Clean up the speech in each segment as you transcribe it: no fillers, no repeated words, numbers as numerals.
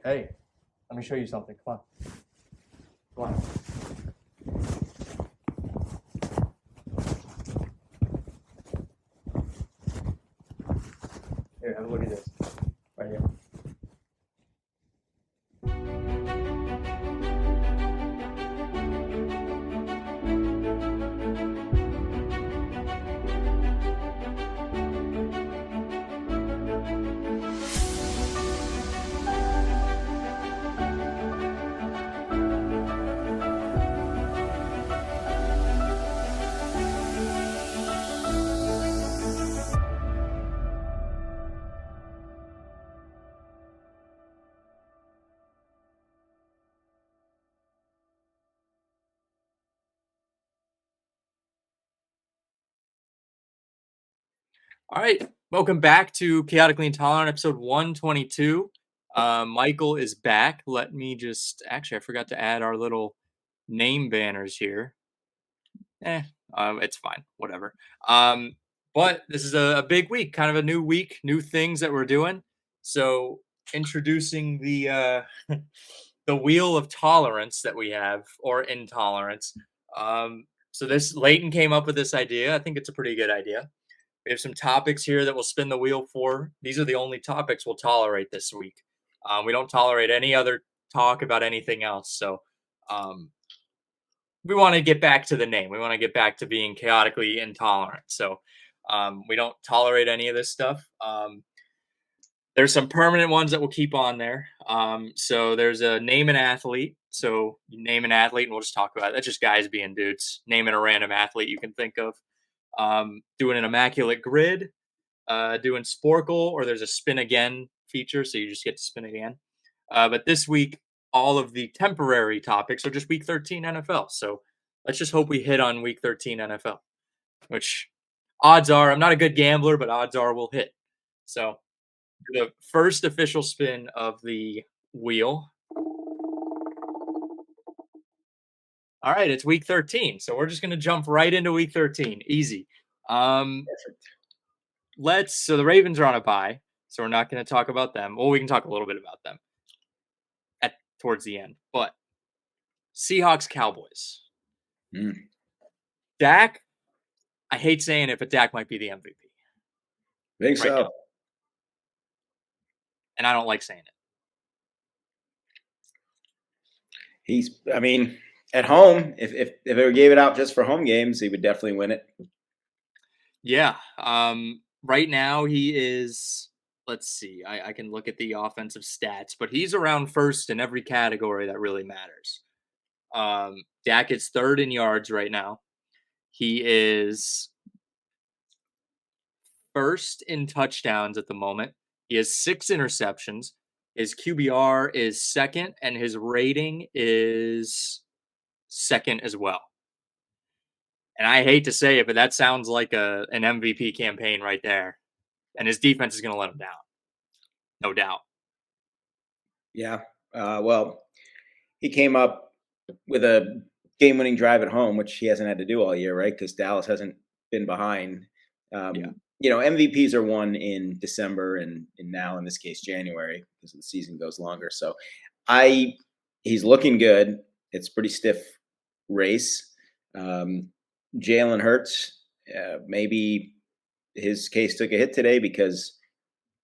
Hey, let me show you something. Come on. Come on. Here, have a look at this. Right here. All right, welcome back to Chaotically Intolerant, episode 122. Michael is back. Let me I forgot to add our little name banners here. It's fine, whatever. But this is a big week, kind of a new week, new things that we're doing. So introducing the the wheel of tolerance that we have, or intolerance. So this Leighton came up with this idea. I think it's a pretty good idea. We have some topics here that we'll spin the wheel for. These are the only topics we'll tolerate this week. We don't tolerate any other talk about anything else. So we want to get back to the name. We want to get back to being chaotically intolerant. So we don't tolerate any of this stuff. There's some permanent ones that we'll keep on there. So there's a name an athlete. So you name an athlete and we'll just talk about it. That's just guys being dudes. Naming a random athlete you can think of. Doing an immaculate grid, doing Sporkle, or there's a spin again feature, so you just get to spin again. But this week, all of the temporary topics are just week 13 NFL. So let's just hope we hit on week 13 NFL, which odds are, I'm not a good gambler, but odds are we'll hit. So the first official spin of the wheel. All right, it's week 13. So we're just going to jump right into week 13. Easy. So the Ravens are on a bye, so we're not going to talk about them. Well, we can talk a little bit about them towards the end. But Seahawks, Cowboys. Dak, I hate saying it, but Dak might be the MVP. Think so. Now. And I don't like saying it. At home, if they gave it out just for home games, he would definitely win it. Yeah. Right now he is, let's see, I can look at the offensive stats, but he's around first in every category that really matters. Dak is third in yards right now. He is first in touchdowns at the moment. He has 6 interceptions. His QBR is second, and his rating is second as well. And I hate to say it, but that sounds like an MVP campaign right there. And his defense is going to let him down. No doubt. Yeah. Well, he came up with a game-winning drive at home, which he hasn't had to do all year, right? Because Dallas hasn't been behind. MVPs are won in December and now, in this case, January, because the season goes longer. So he's looking good. It's a pretty stiff race. Jalen Hurts, maybe his case took a hit today because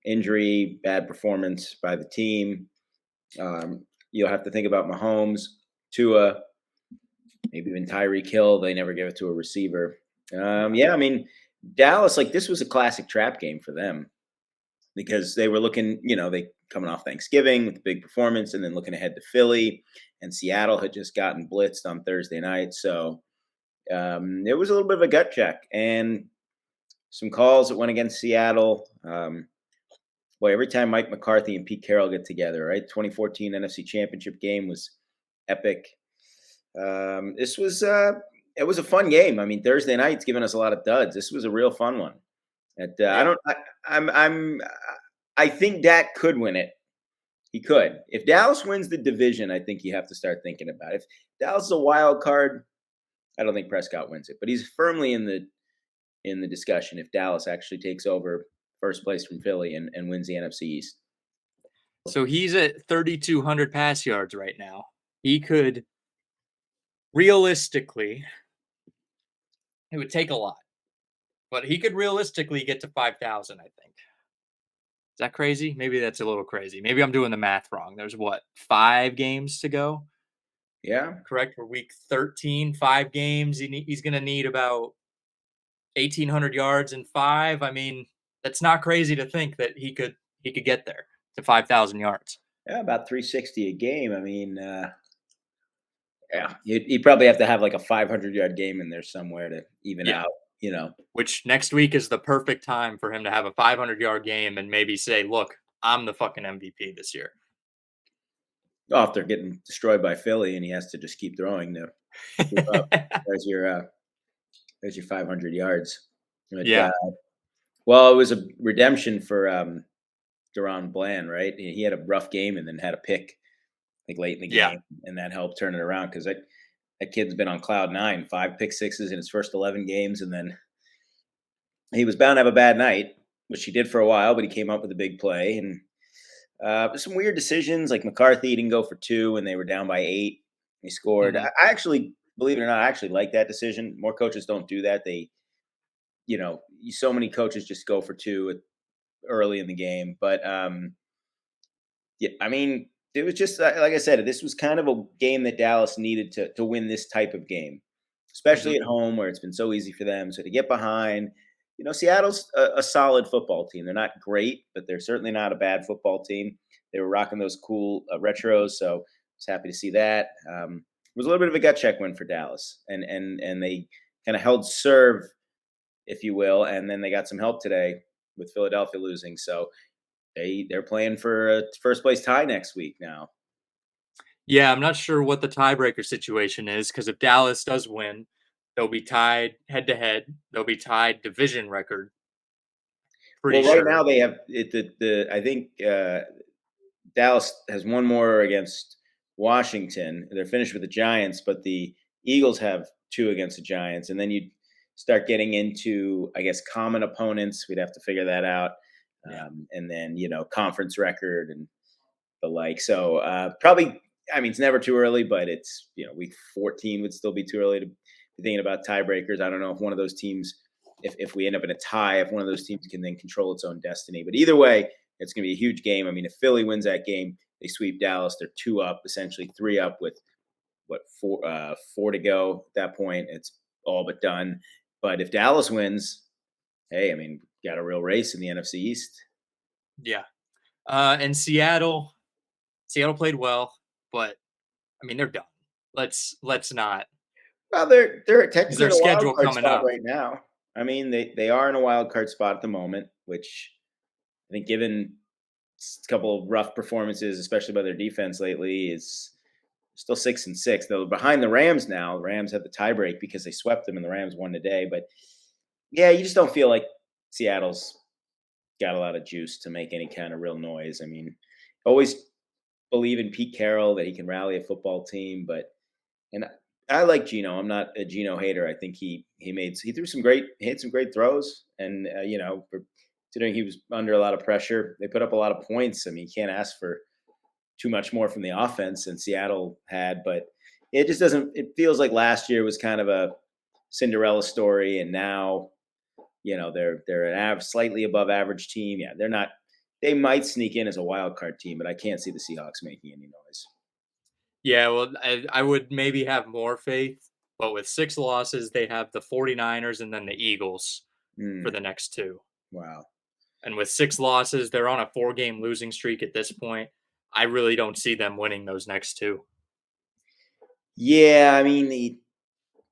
injury, bad performance by the team. You'll have to think about Mahomes, Tua, maybe even Tyreek Hill. They never give it to a receiver. Dallas, this was a classic trap game for them because they were looking, they coming off Thanksgiving with a big performance and then looking ahead to Philly, and Seattle had just gotten blitzed on Thursday night. So it was a little bit of a gut check and some calls that went against Seattle. Every time Mike McCarthy and Pete Carroll get together, right? 2014 NFC Championship game was epic. It was a fun game. Thursday night's given us a lot of duds. This was a real fun one. I think Dak could win it. He could. If Dallas wins the division, I think you have to start thinking about it. If Dallas is a wild card, I don't think Prescott wins it, but he's firmly in the discussion if Dallas actually takes over first place from Philly and wins the NFC East. So he's at 3,200 pass yards right now. He could realistically, it would take a lot, but he could realistically get to 5,000, I think. Is that crazy? Maybe that's a little crazy. Maybe I'm doing the math wrong. There's what, 5 games to go? Yeah. Correct? For week 13, 5 games. He's going to need about 1,800 yards in five. I mean, that's not crazy to think that he could get there to 5,000 yards. Yeah, about 360 a game. I mean, yeah, you'd probably have to have like a 500-yard game in there somewhere to even Yeah. out, you know. Which next week is the perfect time for him to have a 500-yard game and maybe say, "Look, I'm the fucking MVP this year." After getting destroyed by Philly, and he has to just keep throwing to keep up. There's your 500 yards. But, Yeah. well, it was a redemption for Deron Bland, right? He had a rough game and then had a pick like late in the Yeah. game, and that helped turn it around because that kid's been on cloud nine, 5 pick sixes in his first 11 games, and then he was bound to have a bad night, which he did for a while, but he came up with a big play and some weird decisions like McCarthy didn't go for two and they were down by 8. He scored. Mhm. I actually, believe it or not, I actually like that decision. More coaches don't do that. They, so many coaches just go for two early in the game. But yeah, I mean, it was just like I said, this was kind of a game that Dallas needed to win this type of game, especially Mhm. at home where it's been so easy for them. So to get behind, Seattle's a solid football team. They're not great, but they're certainly not a bad football team. They were rocking those cool retros, so I was happy to see that. It was a little bit of a gut check win for Dallas, and they kind of held serve, if you will, and then they got some help today with Philadelphia losing. So they're playing for a first place tie next week now. Yeah, I'm not sure what the tiebreaker situation is because if Dallas does win, they'll be tied head to head. They'll be tied division record. Pretty Well, right now sure. they have it. The I think Dallas has one more against Washington. They're finished with the Giants, but the Eagles have two against the Giants, and then you start getting into, I guess, common opponents. We'd have to figure that out, Yeah. and then conference record and the like. So probably, I mean, it's never too early, but it's week 14 would still be too early to be thinking about tiebreakers. I don't know if one of those teams, if we end up in a tie, if one of those teams can then control its own destiny. But either way, it's going to be a huge game. I mean, if Philly wins that game, they sweep Dallas. They're 2 up, essentially 3 up with what four to go at that point. It's all but done. But if Dallas wins, hey, I mean, got a real race in the NFC East. Yeah. And Seattle played well, but I mean they're done. Let's not Well, they're because technically their in a wild schedule card coming spot up. right now. I mean, they are in a wild card spot at the moment, which I think, given a couple of rough performances, especially by their defense lately, is still 6-6. They're behind the Rams now. The Rams had the tiebreak because they swept them, and the Rams won today. But yeah, you just don't feel like Seattle's got a lot of juice to make any kind of real noise. I mean, always believe in Pete Carroll that he can rally a football team, but and I like Geno. I'm not a Geno hater. I think he threw some great throws, and considering he was under a lot of pressure, they put up a lot of points. I mean, you can't ask for too much more from the offense than Seattle had, but it just doesn't. It feels like last year was kind of a Cinderella story, and now they're an slightly above average team. Yeah, they're not. They might sneak in as a wild card team, but I can't see the Seahawks making any noise. Yeah, well, I would maybe have more faith, but with 6 losses, they have the 49ers and then the Eagles for Mm, the next two. wow. And with 6 losses, they're on a 4-game losing streak at this point. I really don't see them winning those next two. Yeah, I mean,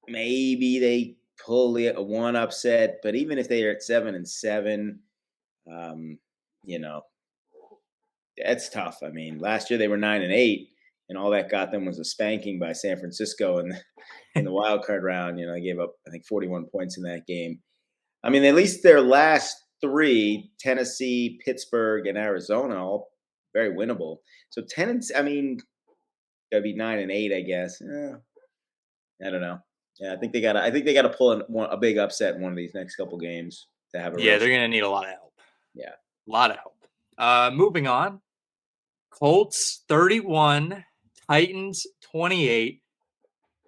maybe they pull one upset, but even if they are at 7-7, um, you know, that's tough. I mean, last year they were 9-8, and all that got them was a spanking by San Francisco in the wild card round. They gave up, I think, 41 points in that game. I mean, at least their last three, Tennessee, Pittsburgh, and Arizona, all very winnable. So I mean, that'd be 9-8, I guess. I don't know. Yeah, I think they got to pull a big upset in one of these next couple games to have a Yeah, real they're shot. going to need a lot of help. Yeah. A lot of help. Moving on, Colts 31, Titans 28.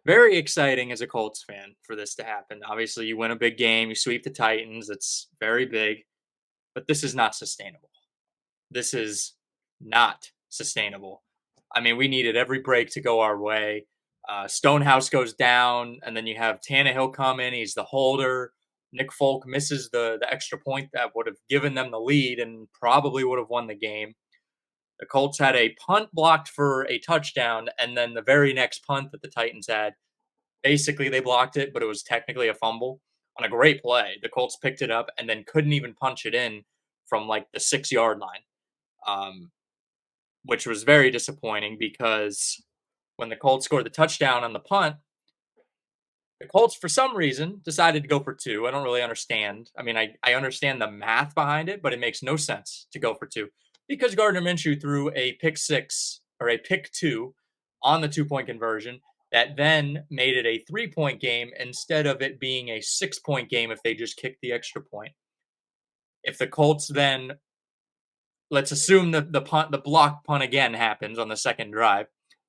Very exciting as a Colts fan for this to happen. Obviously, you win a big game, you sweep the Titans. It's very big, but this is not sustainable. This is not sustainable. I mean, we needed every break to go our way. Stonehouse goes down, and then you have Tannehill come in. He's the holder. Nick Folk misses the extra point that would have given them the lead and probably would have won the game. The Colts had a punt blocked for a touchdown, and then the very next punt that the Titans had, basically they blocked it, but it was technically a fumble on a great play. The Colts picked it up and then couldn't even punch it in from like the 6 yard line, um, which was very disappointing because when the Colts scored the touchdown on the punt, the Colts, for some reason, decided to go for two. I don't really understand. I mean, I understand the math behind it, but it makes no sense to go for two because Gardner Minshew threw a pick six or a pick two on the 2 point conversion that then made it a 3 point game instead of it being a 6 point game if they just kicked the extra point. If the Colts then, let's assume that the block punt again happens on the second drive,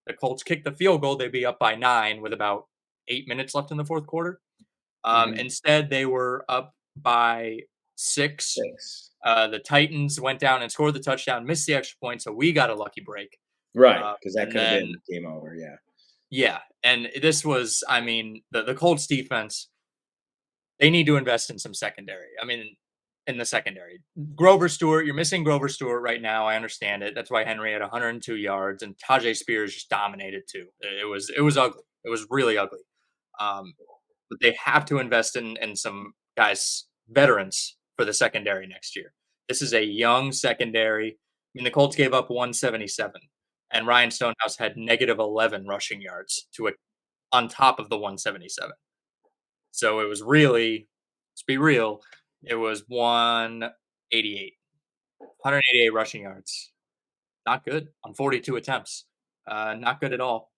the Colts kick the field goal, they'd be up by 9 with about 8 minutes left in the fourth quarter. Mhm. Instead, they were up by 6. Thanks. The Titans went down and scored the touchdown, missed the extra point, so we got a lucky break. Right, because that And could have then, been game over. Yeah. yeah, and this was, I mean, the Colts defense, they need to invest in some secondary. I mean, in the secondary. Grover Stewart, you're missing Grover Stewart right now. I understand it. That's why Henry had 102 yards and Tajay Spears just dominated too. It was ugly. It was really ugly. Um, but they have to invest in some guys, veterans for the secondary next year. This is a young secondary. I mean, the Colts gave up 177, and Ryan Stonehouse had negative 11 rushing yards to it on top of the 177. So it was really, let's be real, it was 188 rushing yards. Not good on 42 attempts. Not good at all.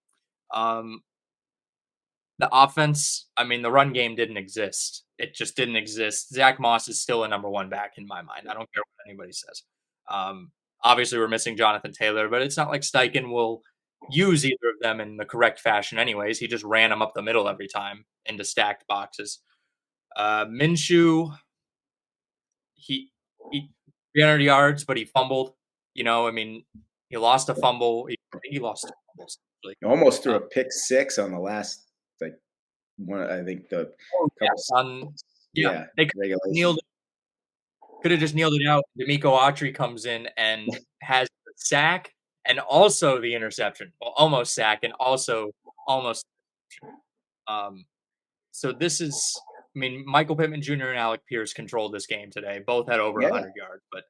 Um, the offense, I mean, the run game didn't exist. It just didn't exist. Zach Moss is still a number one back in my mind. I don't care what anybody says. Um, Obviously, we're missing Jonathan Taylor, but it's not like Steichen will use either of them in the correct fashion, anyways. He just ran them up the middle every time into stacked boxes. Minshew, he, he 300 yards, but he fumbled. I mean, he lost a fumble. He lost two fumbles. Actually. Almost threw Uh, a pick six on the last, like, one. I think the oh, couple. yes, yeah, Yeah, they regulation. could have just kneeled it out. D'Amico Autry comes in and has the sack and also the interception. Well, almost sack and also almost. Um, so this is, I mean, Michael Pittman Jr. and Alec Pierce controlled this game today. Both had over Yeah. 100 yards, but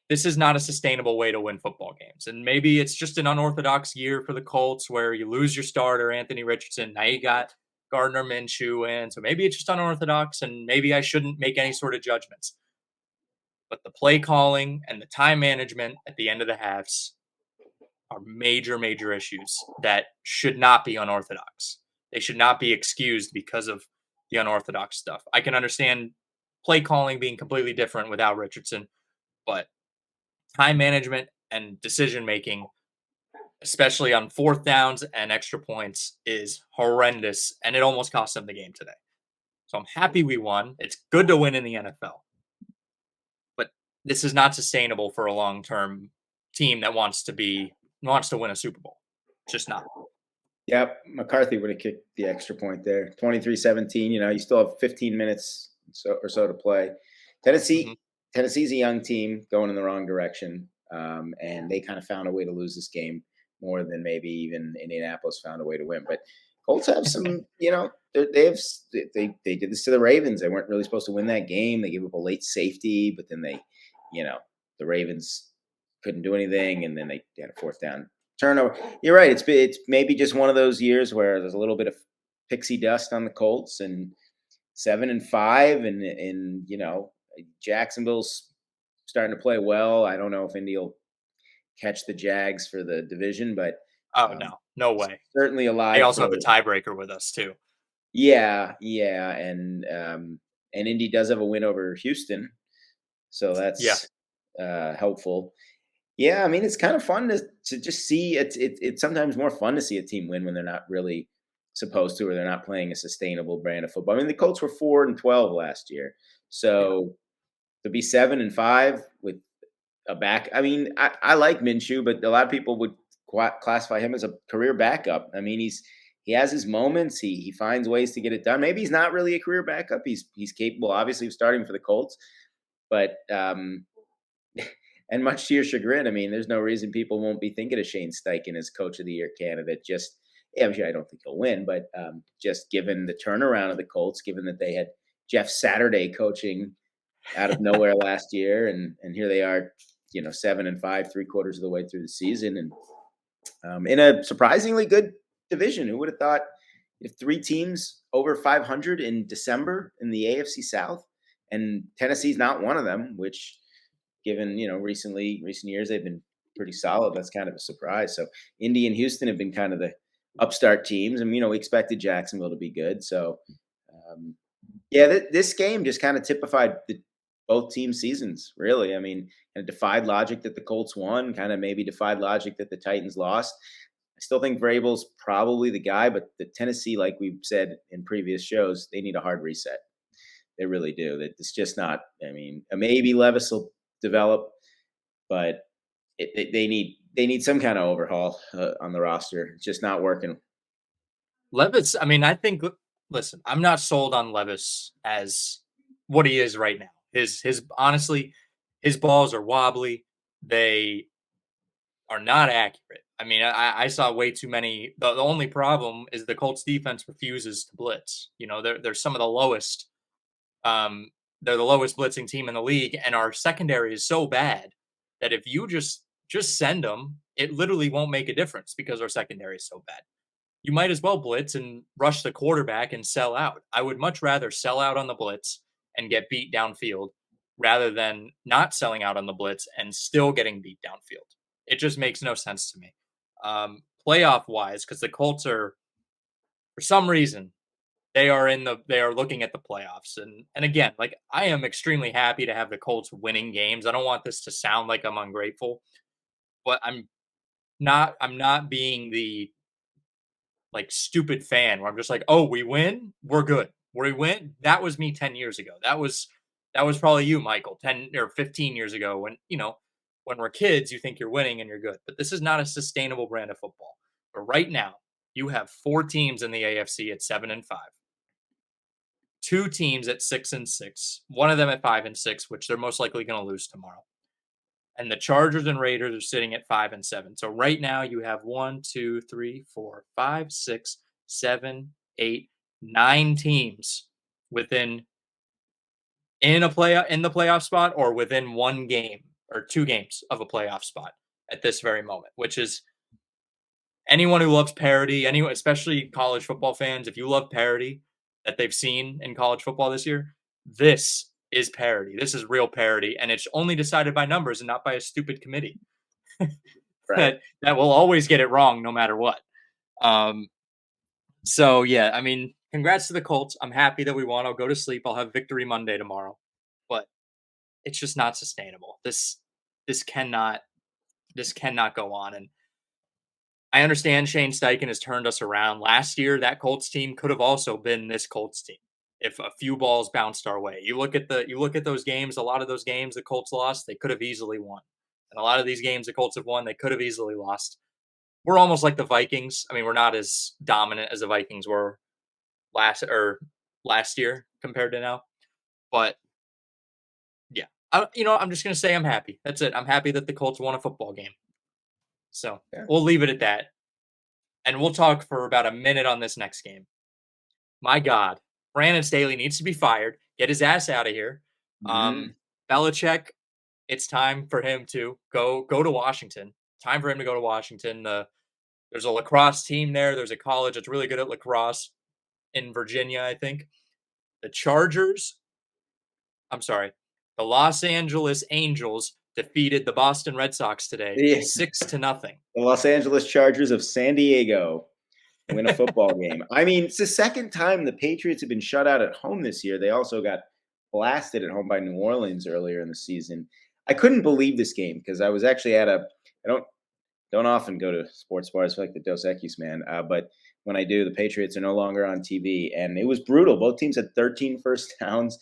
this is not a sustainable way to win football games. And maybe it's just an unorthodox year for the Colts where you lose your starter, Anthony Richardson. Now you got Gardner Minshew in. So maybe it's just unorthodox and maybe I shouldn't make any sort of judgments. But the play calling and the time management at the end of the halves are major, major issues that should not be unorthodox. They should not be excused because of the unorthodox stuff. I can understand play calling being completely different without Richardson, but time management and decision making, especially on fourth downs and extra points, is horrendous, and it almost cost them the game today. So I'm happy we won. It's good to win in the NFL, but this is not sustainable for a long-term team that wants to win a Super Bowl. It's just not. Yep, McCarthy would have kicked the extra point there. 23-17, you still have 15 minutes or so to play. Mm-hmm. Tennessee's a young team going in the wrong direction, and they kind of found a way to lose this game more than maybe even Indianapolis found a way to win. But Colts have some, they did this to the Ravens. They weren't really supposed to win that game. They gave up a late safety, but then the Ravens couldn't do anything, and then they had a fourth down turnover. You're right. It's maybe just one of those years where there's a little bit of pixie dust on the Colts, and 7-5, and Jacksonville's starting to play well. I don't know if Indy will catch the Jags for the division, but Oh no way. certainly They alive also for. have a tiebreaker with us too. Yeah, and Indy does have a win over Houston, so Yeah. that's helpful. Yeah, I mean, it's kind of fun to just see. It's sometimes more fun to see a team win when they're not really supposed to, or they're not playing a sustainable brand of football. I mean, the Colts were 4-12 last year, Yeah. so to be 7-5 with a back. I mean, I like Minshew, but a lot of people would classify him as a career backup. I mean, he has his moments. He finds ways to get it done. Maybe he's not really a career backup. He's capable, obviously, of starting for the Colts, but and much to your chagrin, I mean, there's no reason people won't be thinking of Shane Steichen as Coach of the Year candidate. Just, yeah, I'm sure I don't think he'll win, but just given the turnaround of the Colts, given that they had Jeff Saturday coaching out of nowhere last year, and here they are, 7-5, 3/4 of the way through the season, and in a surprisingly good division. Who would have thought if three teams over 500 in December in the AFC South, and Tennessee's not one of them, which given recent years they've been pretty solid. That's kind of a surprise. So Indy and Houston have been kind of the upstart teams, and we expected Jacksonville to be good. So yeah, this game just kind of typified both team seasons. Really, I mean, it defied logic that the Colts won. Kind of maybe defied logic that the Titans lost. I still think Vrabel's probably the guy, but the Tennessee, like we've said in previous shows, they need a hard reset. They really do. That it's just not. I mean, maybe Levis will develop, but they need some kind of overhaul on the roster. It's just not working. Levis, I mean, I think listen, I'm not sold on Levis as what he is right now. His honestly, his balls are wobbly. They are not accurate. I mean, I saw way too many. The only problem is the Colts defense refuses to blitz. They're some of the lowest. They're the lowest blitzing team in the league, and our secondary is so bad that if you just send them, it literally won't make a difference because our secondary is so bad. You might as well blitz and rush the quarterback and sell out. I would much rather sell out on the blitz and get beat downfield rather than not selling out on the blitz and still getting beat downfield. It just makes no sense to me. Playoff wise, because the Colts are, for some reason, they are looking at the playoffs. And again, like, I am extremely happy to have the Colts winning games. I don't want this to sound like I'm ungrateful, but I'm not being the like stupid fan where I'm just like, oh, we win, we're good. Where we win, that was me 10 years ago. That was probably you, Michael, 10 or 15 years ago when, when we're kids, you think you're winning and you're good. But this is not a sustainable brand of football. But right now, you have four teams in the AFC at 7-5, two teams at 6-6, one of them at 5-6, which they're most likely going to lose tomorrow. And the Chargers and Raiders are sitting at 5-7. So right now you have 1, 2, 3, 4, 5, 6, 7, 8, 9 teams within in the playoff spot or within one game or two games of a playoff spot at this very moment, which is anyone who loves parity, anyone, especially college football fans, if you love parity that they've seen in college football this year, this is parity. This is real parity, and it's only decided by numbers and not by a stupid committee Right. that will always get it wrong no matter what. So yeah, I mean, congrats to the Colts. I'm happy that we won. I'll go to sleep. I'll have Victory Monday tomorrow, but it's just not sustainable. This cannot go on. And I understand Shane Steichen has turned us around. Last year, that Colts team could have also been this Colts team if a few balls bounced our way. You look at those games. A lot of those games the Colts lost, they could have easily won. And a lot of these games the Colts have won, they could have easily lost. We're almost like the Vikings. I mean, we're not as dominant as the Vikings were last year compared to now. But yeah, I'm just gonna say I'm happy. That's it. I'm happy that the Colts won a football game. So Yeah. we'll leave it at that. And we'll talk for about a minute on this next game. My God, Brandon Staley needs to be fired. Get his ass out of here. Mm-hmm. Belichick, it's time for him to go to Washington. Time for him to go to Washington. There's a lacrosse team there. There's a college that's really good at lacrosse in Virginia, I think. The Chargers, I'm sorry, the Los Angeles Angels defeated the Boston Red Sox today Yeah. 6-0. The Los Angeles Chargers of San Diego win a football game. I mean, it's the second time the Patriots have been shut out at home this year. They also got blasted at home by New Orleans earlier in the season. I couldn't believe this game because I was actually at a. I don't often go to sports bars. I feel like the Dos Equis man, but when I do, the Patriots are no longer on TV, and it was brutal. Both teams had 13 first downs.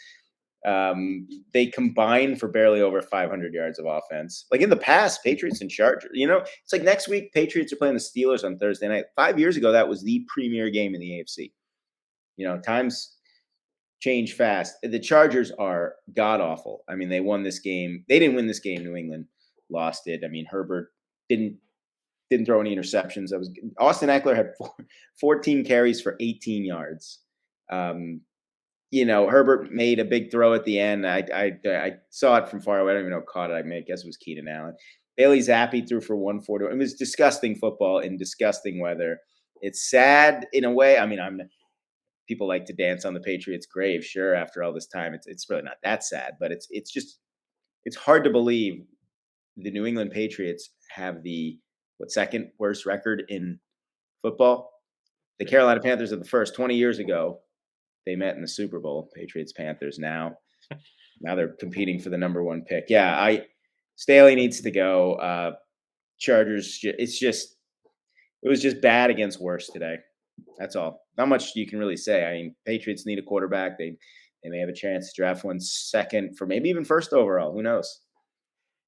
They combined for barely over 500 yards of offense. Like in the past, Patriots and Chargers. It's like next week, Patriots are playing the Steelers on Thursday night. 5 years ago, that was the premier game in the AFC. Times change fast. The Chargers are god awful. I mean, they won this game. They didn't win this game. New England lost it. I mean, Herbert didn't throw any interceptions. Austin Eckler had 14 carries for 18 yards. Herbert made a big throw at the end. I saw it from far away. I don't even know who caught it. I guess it was Keenan Allen. Bailey Zappi threw for 140. It was disgusting football in disgusting weather. It's sad in a way. I mean, people like to dance on the Patriots' grave. Sure, after all this time, it's really not that sad. But it's hard to believe the New England Patriots have the second worst record in football. The Carolina Panthers are the first. 20 years ago, they met in the Super Bowl. Patriots, Panthers. Now they're competing for the number one pick. Yeah, Staley needs to go. Chargers. It was just bad against worse today. That's all. Not much you can really say. I mean, Patriots need a quarterback. They may have a chance to draft one second for maybe even first overall. Who knows?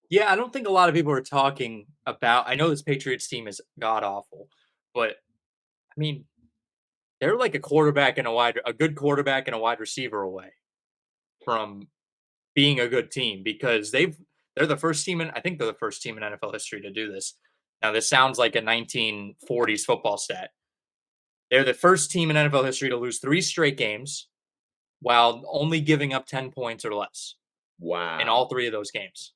Yeah, I don't think a lot of people are talking about. I know this Patriots team is god awful, but I mean, they're like a good quarterback and a wide receiver away from being a good team because they're the first team I think they're the first team in NFL history to do this. Now, this sounds like a 1940s football stat. They're the first team in NFL history to lose 3 straight games while only giving up 10 points or less. Wow. In all 3 of those games.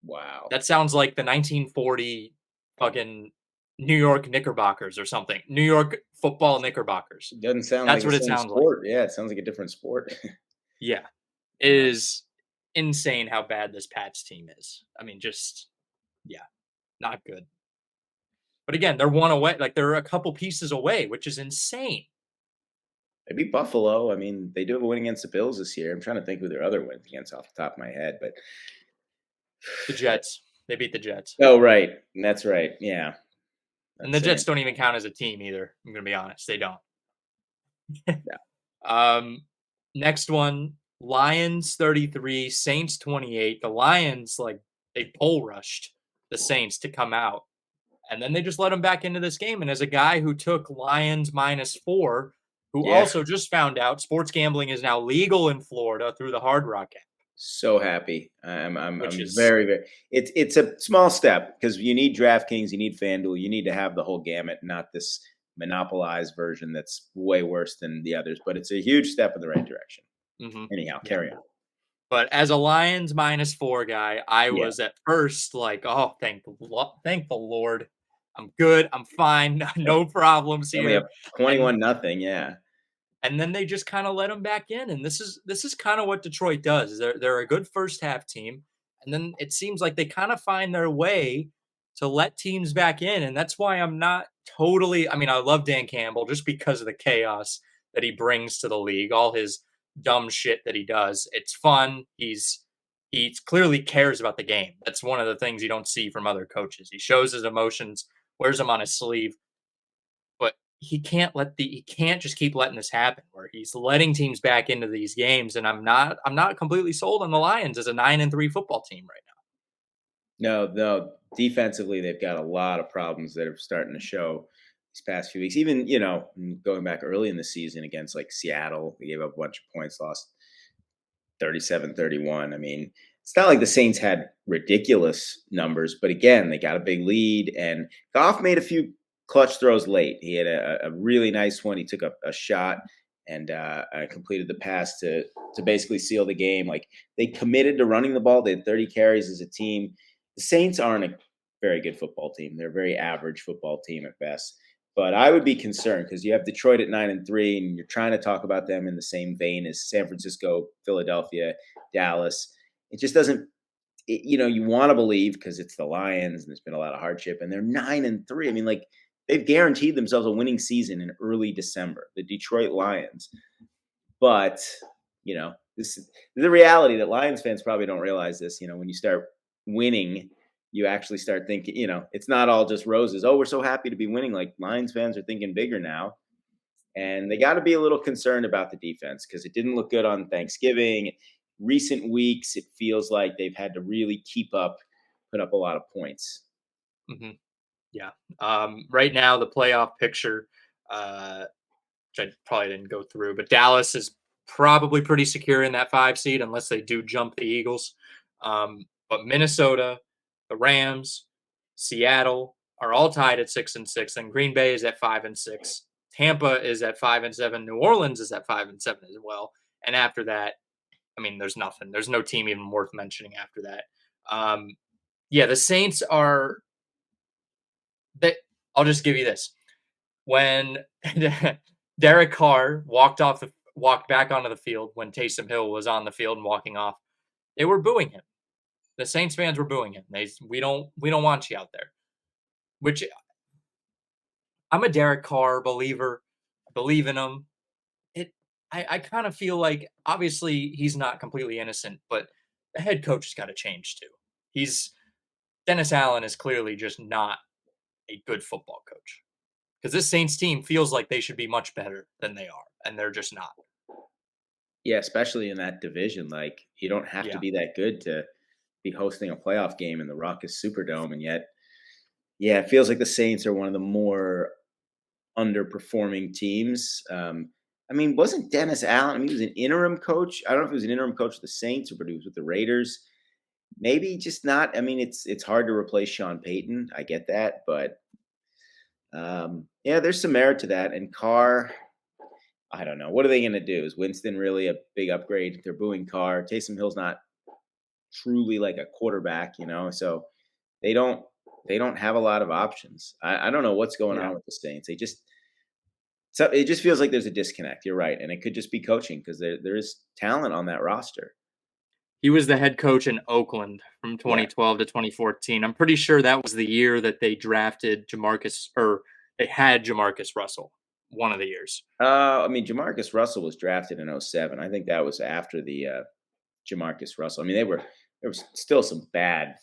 Wow. That sounds like the 1940 fucking New York Knickerbockers or something. New York football Knickerbockers. It doesn't sound That's like what it sounds sport. like. Yeah, it sounds like a different sport. Yeah. It is insane how bad this Pats team is. I mean, not good. But again, they're one away. Like, they're a couple pieces away, which is insane. They beat Buffalo. I mean, they do have a win against the Bills this year. I'm trying to think who their other wins against off the top of my head, but the Jets. They beat the Jets. Oh, right. That's right. Yeah. And the Jets don't even count as a team either. I'm going to be honest. They don't. Yeah. Next one, Lions 33, Saints 28. The Lions, they pole rushed the Saints to come out. And then they just let them back into this game. And as a guy who took Lions -4, who also just found out sports gambling is now legal in Florida through the Hard Rock app. So happy. I'm very, very. It's a small step because you need DraftKings, you need FanDuel, you need to have the whole gamut, not this monopolized version that's way worse than the others. But it's a huge step in the right direction. Mm-hmm. Anyhow, carry on. But as a Lions -4 guy, I was at first like, oh, thank the Lord. I'm good. I'm fine. No problems here. We have 21-0. Yeah. And then they just kind of let them back in. And this is kind of what Detroit does. They're a good first half team. And then it seems like they kind of find their way to let teams back in. And that's why I'm not totally, I mean, I love Dan Campbell just because of the chaos that he brings to the league, all his dumb shit that he does. It's fun. He clearly cares about the game. That's one of the things you don't see from other coaches. He shows his emotions, wears them on his sleeve. But he can't just keep letting this happen where he's letting teams back into these games. And I'm not completely sold on the Lions as a 9-3 football team right now. No. Defensively, they've got a lot of problems that are starting to show these past few weeks. Even, going back early in the season against like Seattle, they gave up a bunch of points, lost 37-31. I mean, it's not like the Saints had ridiculous numbers, but again, they got a big lead and Goff made a few clutch throws late. He had a really nice one. He took a shot and completed the pass to basically seal the game. Like, they committed to running the ball. They had 30 carries as a team. The Saints aren't a very good football team. They're a very average football team at best. But I would be concerned because you have Detroit at 9-3, and you're trying to talk about them in the same vein as San Francisco, Philadelphia, Dallas. It just doesn't. You want to believe because it's the Lions and there's been a lot of hardship, and they're 9-3. I mean, like, they've guaranteed themselves a winning season in early December, the Detroit Lions. But this is the reality that Lions fans probably don't realize this. When you start winning, you actually start thinking, it's not all just roses. Oh, we're so happy to be winning. Like Lions fans are thinking bigger now. And they got to be a little concerned about the defense because it didn't look good on Thanksgiving. Recent weeks, it feels like they've had to really put up a lot of points. Mm-hmm. Yeah. Right now, the playoff picture, which I probably didn't go through, but Dallas is probably pretty secure in that 5 seed unless they do jump the Eagles. But Minnesota, the Rams, Seattle are all tied at 6-6, and Green Bay is at 5-6. Tampa is at 5-7. New Orleans is at 5-7 as well. And after that, I mean, there's nothing. There's no team even worth mentioning after that. Yeah, the Saints are. I'll just give you this: when Derek Carr walked back onto the field when Taysom Hill was on the field and walking off, they were booing him. The Saints fans were booing him. We don't want you out there. Which I'm a Derek Carr believer. I believe in him. I kind of feel like obviously he's not completely innocent, but the head coach has got to change too. Dennis Allen is clearly just not a good football coach. Because this Saints team feels like they should be much better than they are, and they're just not. Yeah, especially in that division. Like, you don't have to be that good to be hosting a playoff game in the Rockies Superdome, and yet, yeah, it feels like the Saints are one of the more underperforming teams. I mean, wasn't Dennis Allen? I mean, he was an interim coach. I don't know if he was an interim coach with the Saints or but he was with the Raiders. Maybe just not. I mean, it's hard to replace Sean Payton. I get that, but yeah, there's some merit to that. And Carr, I don't know. What are they going to do? Is Winston really a big upgrade? They're booing Carr. Taysom Hill's not truly like a quarterback, so they don't have a lot of options. I don't know what's going on with the Saints. It just feels like there's a disconnect. You're right, and it could just be coaching because there is talent on that roster. He was the head coach in Oakland from 2012 to 2014. I'm pretty sure that was the year that they drafted they had Jamarcus Russell. One of the years. I mean, Jamarcus Russell was drafted in 2007. I think that was after the Jamarcus Russell. I mean, there was still some bad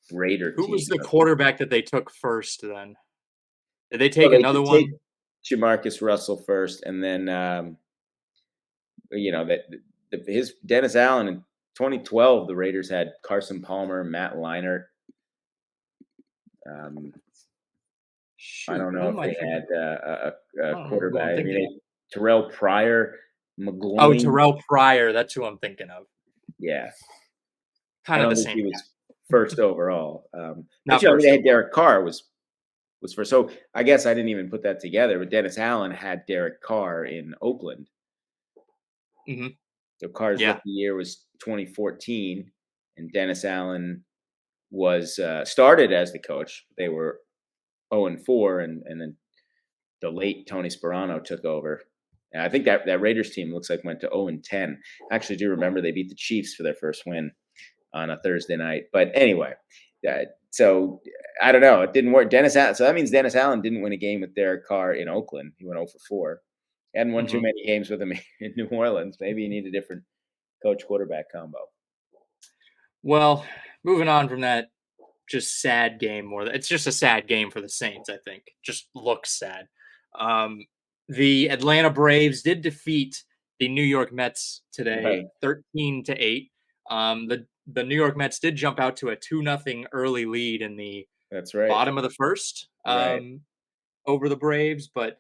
Raider teams. Who was the quarterback that they took first then? Did they take another one? Jamarcus Russell first, and then his Dennis Allen in 2012. The Raiders had Carson Palmer, Matt Leinart. I don't know if they had a quarterback. I mean, Terrell Pryor, McGloin. Oh, Terrell Pryor. That's who I'm thinking of. Yeah. Kind of the same. He was first overall. But they had Derek Carr was first. So I guess I didn't even put that together. But Dennis Allen had Derek Carr in Oakland. Mm-hmm. So Carr's rookie year was 2014, and Dennis Allen was started as the coach. They were 0-4, and then the late Tony Sperano took over. And I think that Raiders team looks like went to 0-10. Actually, do remember they beat the Chiefs for their first win on a Thursday night. But anyway, so I don't know. It didn't work. So that means Dennis Allen didn't win a game with Derek Carr in Oakland. He went 0-4. He hadn't won too many games with him in New Orleans. Maybe you need a different coach-quarterback combo. Well, moving on from that just sad game it's just a sad game for the Saints, I think. Just looks sad. The Atlanta Braves did defeat the New York Mets today, 13-8. The New York Mets did jump out to a 2-0 early lead in the bottom of the first over the Braves, but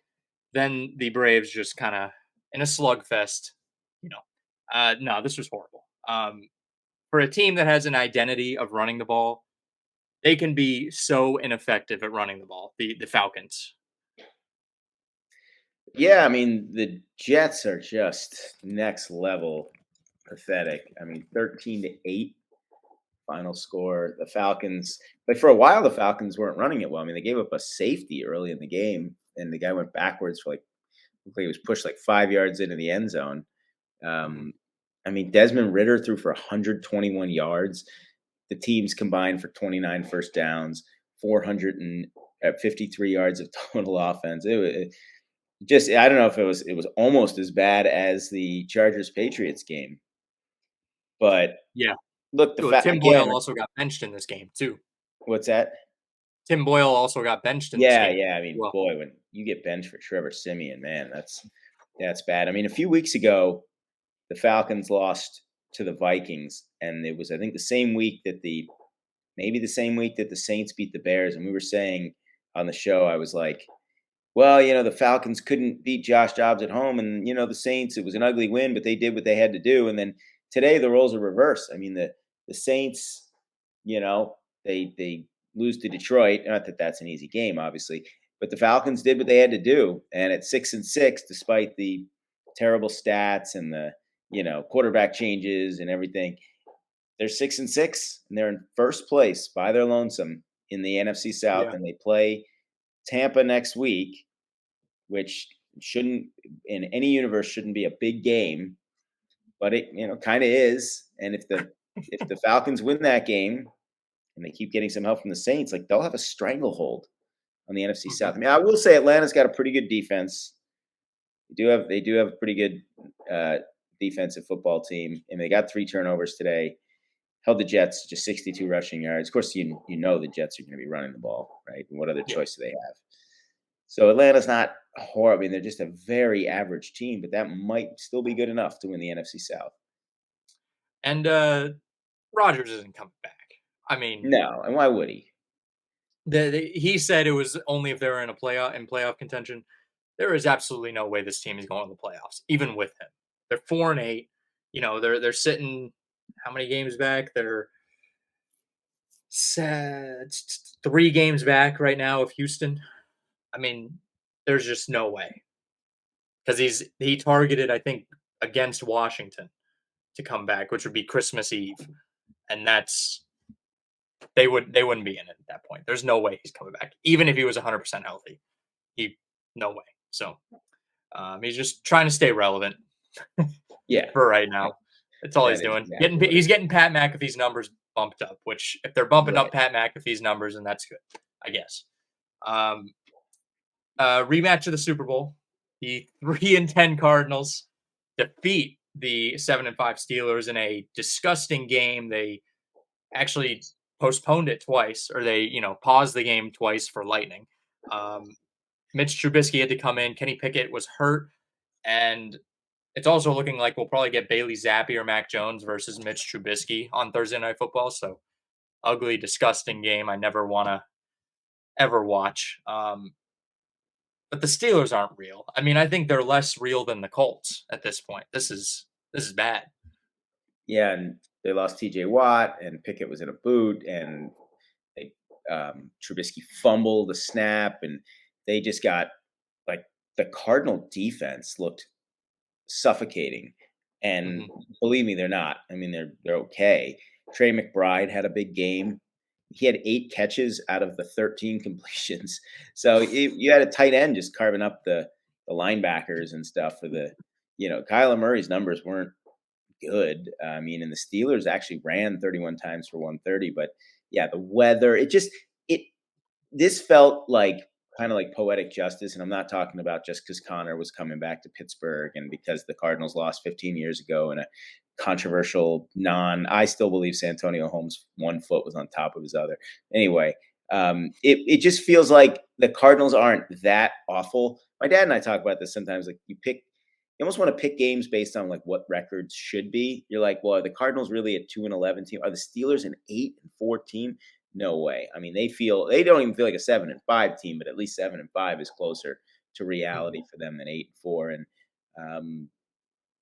then the Braves just kind of in a slugfest, no, this was horrible. For a team that has an identity of running the ball, they can be so ineffective at running the ball, the Falcons. Yeah, I mean, the Jets are just next level pathetic. I mean, 13-8 final score. The Falcons, but for a while, the Falcons weren't running it well. I mean, they gave up a safety early in the game, and the guy went backwards for he was pushed 5 yards into the end zone. I mean, Desmond Ridder threw for 121 yards. The teams combined for 29 first downs, 453 yards of total offense. Just I don't know if it was almost as bad as the Chargers Patriots game, but Yeah. look, the Well, fact Tim Boyle again, also got benched in this game too. what's that? Tim Boyle also got benched in this Yeah, game. yeah. I mean, Well, boy, when you get benched for Trevor Siemian, man, that's bad. I mean, a few weeks ago, the Falcons lost to the Vikings, and it was I think the same week that the same week that the Saints beat the Bears, and we were saying on the show, I was like, well, the Falcons couldn't beat Josh Dobbs at home, and the Saints, it was an ugly win, but they did what they had to do. And then today the roles are reversed. I mean, the Saints, you know, they lose to Detroit. Not that that's an easy game, obviously, but the Falcons did what they had to do, and at 6-6, despite the terrible stats and the quarterback changes and everything, they're 6-6, and they're in first place by their lonesome in the NFC South, yeah. and they play Tampa next week, which shouldn't in any universe shouldn't be a big game, but it kind of is. And if the Falcons win that game and they keep getting some help from the Saints, like they'll have a stranglehold on the NFC Mhm. South. I mean, I will say Atlanta's got a pretty good defense. They do have a pretty good defensive football team, and they got 3 turnovers today. Held the Jets to just 62 rushing yards. Of course, the Jets are going to be running the ball, right? And what other Yeah. choice do they have? So Atlanta's not horrible. I mean, they're just a very average team, but that might still be good enough to win the NFC South. And Rodgers isn't coming back. I mean, No, and why would he? he said it was only if they were in playoff contention. There is absolutely no way this team is going to the playoffs, even with him. They're 4-8. They're sitting how many games back? They're 3 games back right now of Houston. I mean, there's just no way because he targeted, I think, against Washington to come back, which would be Christmas Eve, and they wouldn't be in it at that point. There's no way he's coming back, even if he was 100% healthy. No way. So he's just trying to stay relevant Yeah, for right now. That's all that he's is doing. exactly what it He's is. getting Pat McAfee's numbers bumped up. Which, if they're bumping up Right. Pat McAfee's numbers, then that's good, I guess. Um, rematch of the Super Bowl. The 3-10 Cardinals defeat the 7-5 Steelers in a disgusting game. They actually postponed it twice, or they paused the game twice for lightning. Mitch Trubisky had to come in. Kenny Pickett was hurt, and it's also looking like we'll probably get Bailey Zappi or Mac Jones versus Mitch Trubisky on Thursday Night Football. So ugly, disgusting game. I never want to ever watch. But the Steelers aren't real. I mean, I think they're less real than the Colts at this point. This is bad. Yeah, and they lost T.J. Watt, and Pickett was in a boot, and they Trubisky fumbled the snap, and they just got like the Cardinal defense looked suffocating. And Mhm. believe me, they're not. I mean, they're okay. Trey McBride had a big game. He had 8 catches out of the 13 completions. So you had a tight end just carving up the linebackers and stuff for Kyler Murray's numbers weren't good. I mean, and the Steelers actually ran 31 times for 130. But yeah, the weather, it this felt like kind of like poetic justice. And I'm not talking about just because Connor was coming back to Pittsburgh and because the Cardinals lost 15 years ago in a controversial I still believe Santonio Holmes' one foot was on top of his other. Anyway, it just feels like the Cardinals aren't that awful. My dad and I talk about this sometimes. Like you almost want to pick games based on like what records should be. You're like, well, are the Cardinals really a 2-11 team? Are the Steelers an 8-4 team? No way. I mean, they don't even feel like a 7-5 team, but at least 7-5 is closer to reality Mhm. for them than 8-4. And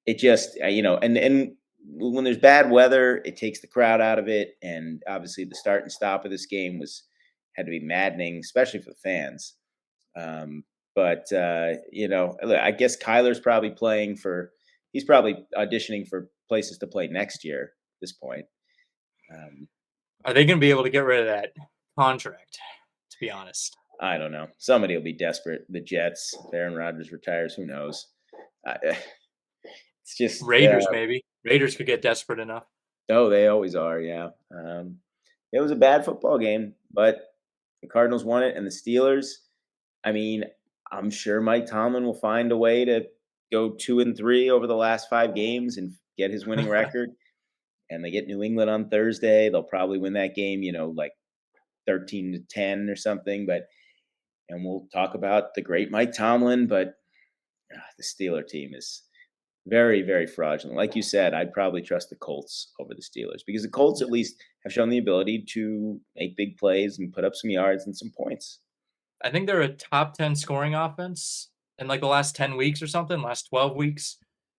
it just and when there's bad weather, it takes the crowd out of it. And obviously, the start and stop of this game had to be maddening, especially for the fans. But look, I guess Kyler's probably he's probably auditioning for places to play next year at this point. Are they going to be able to get rid of that contract? To be honest, I don't know. Somebody will be desperate. The Jets, if Aaron Rodgers retires, who knows? It's just, Raiders maybe. Raiders could get desperate enough. oh, they always are. Yeah. It was a bad football game, but the Cardinals won it, and the Steelers. I mean, I'm sure Mike Tomlin will find a way to go 2-3 over the last 5 games and get his winning record. And they get New England on Thursday. They'll probably win that game, like 13-10 or something. And we'll talk about the great Mike Tomlin, but the Steeler team is very, very fraudulent. Like you said, I'd probably trust the Colts over the Steelers because the Colts at least have shown the ability to make big plays and put up some yards and some points. I think they're a top 10 scoring offense in like the last 10 weeks or something, last 12 weeks.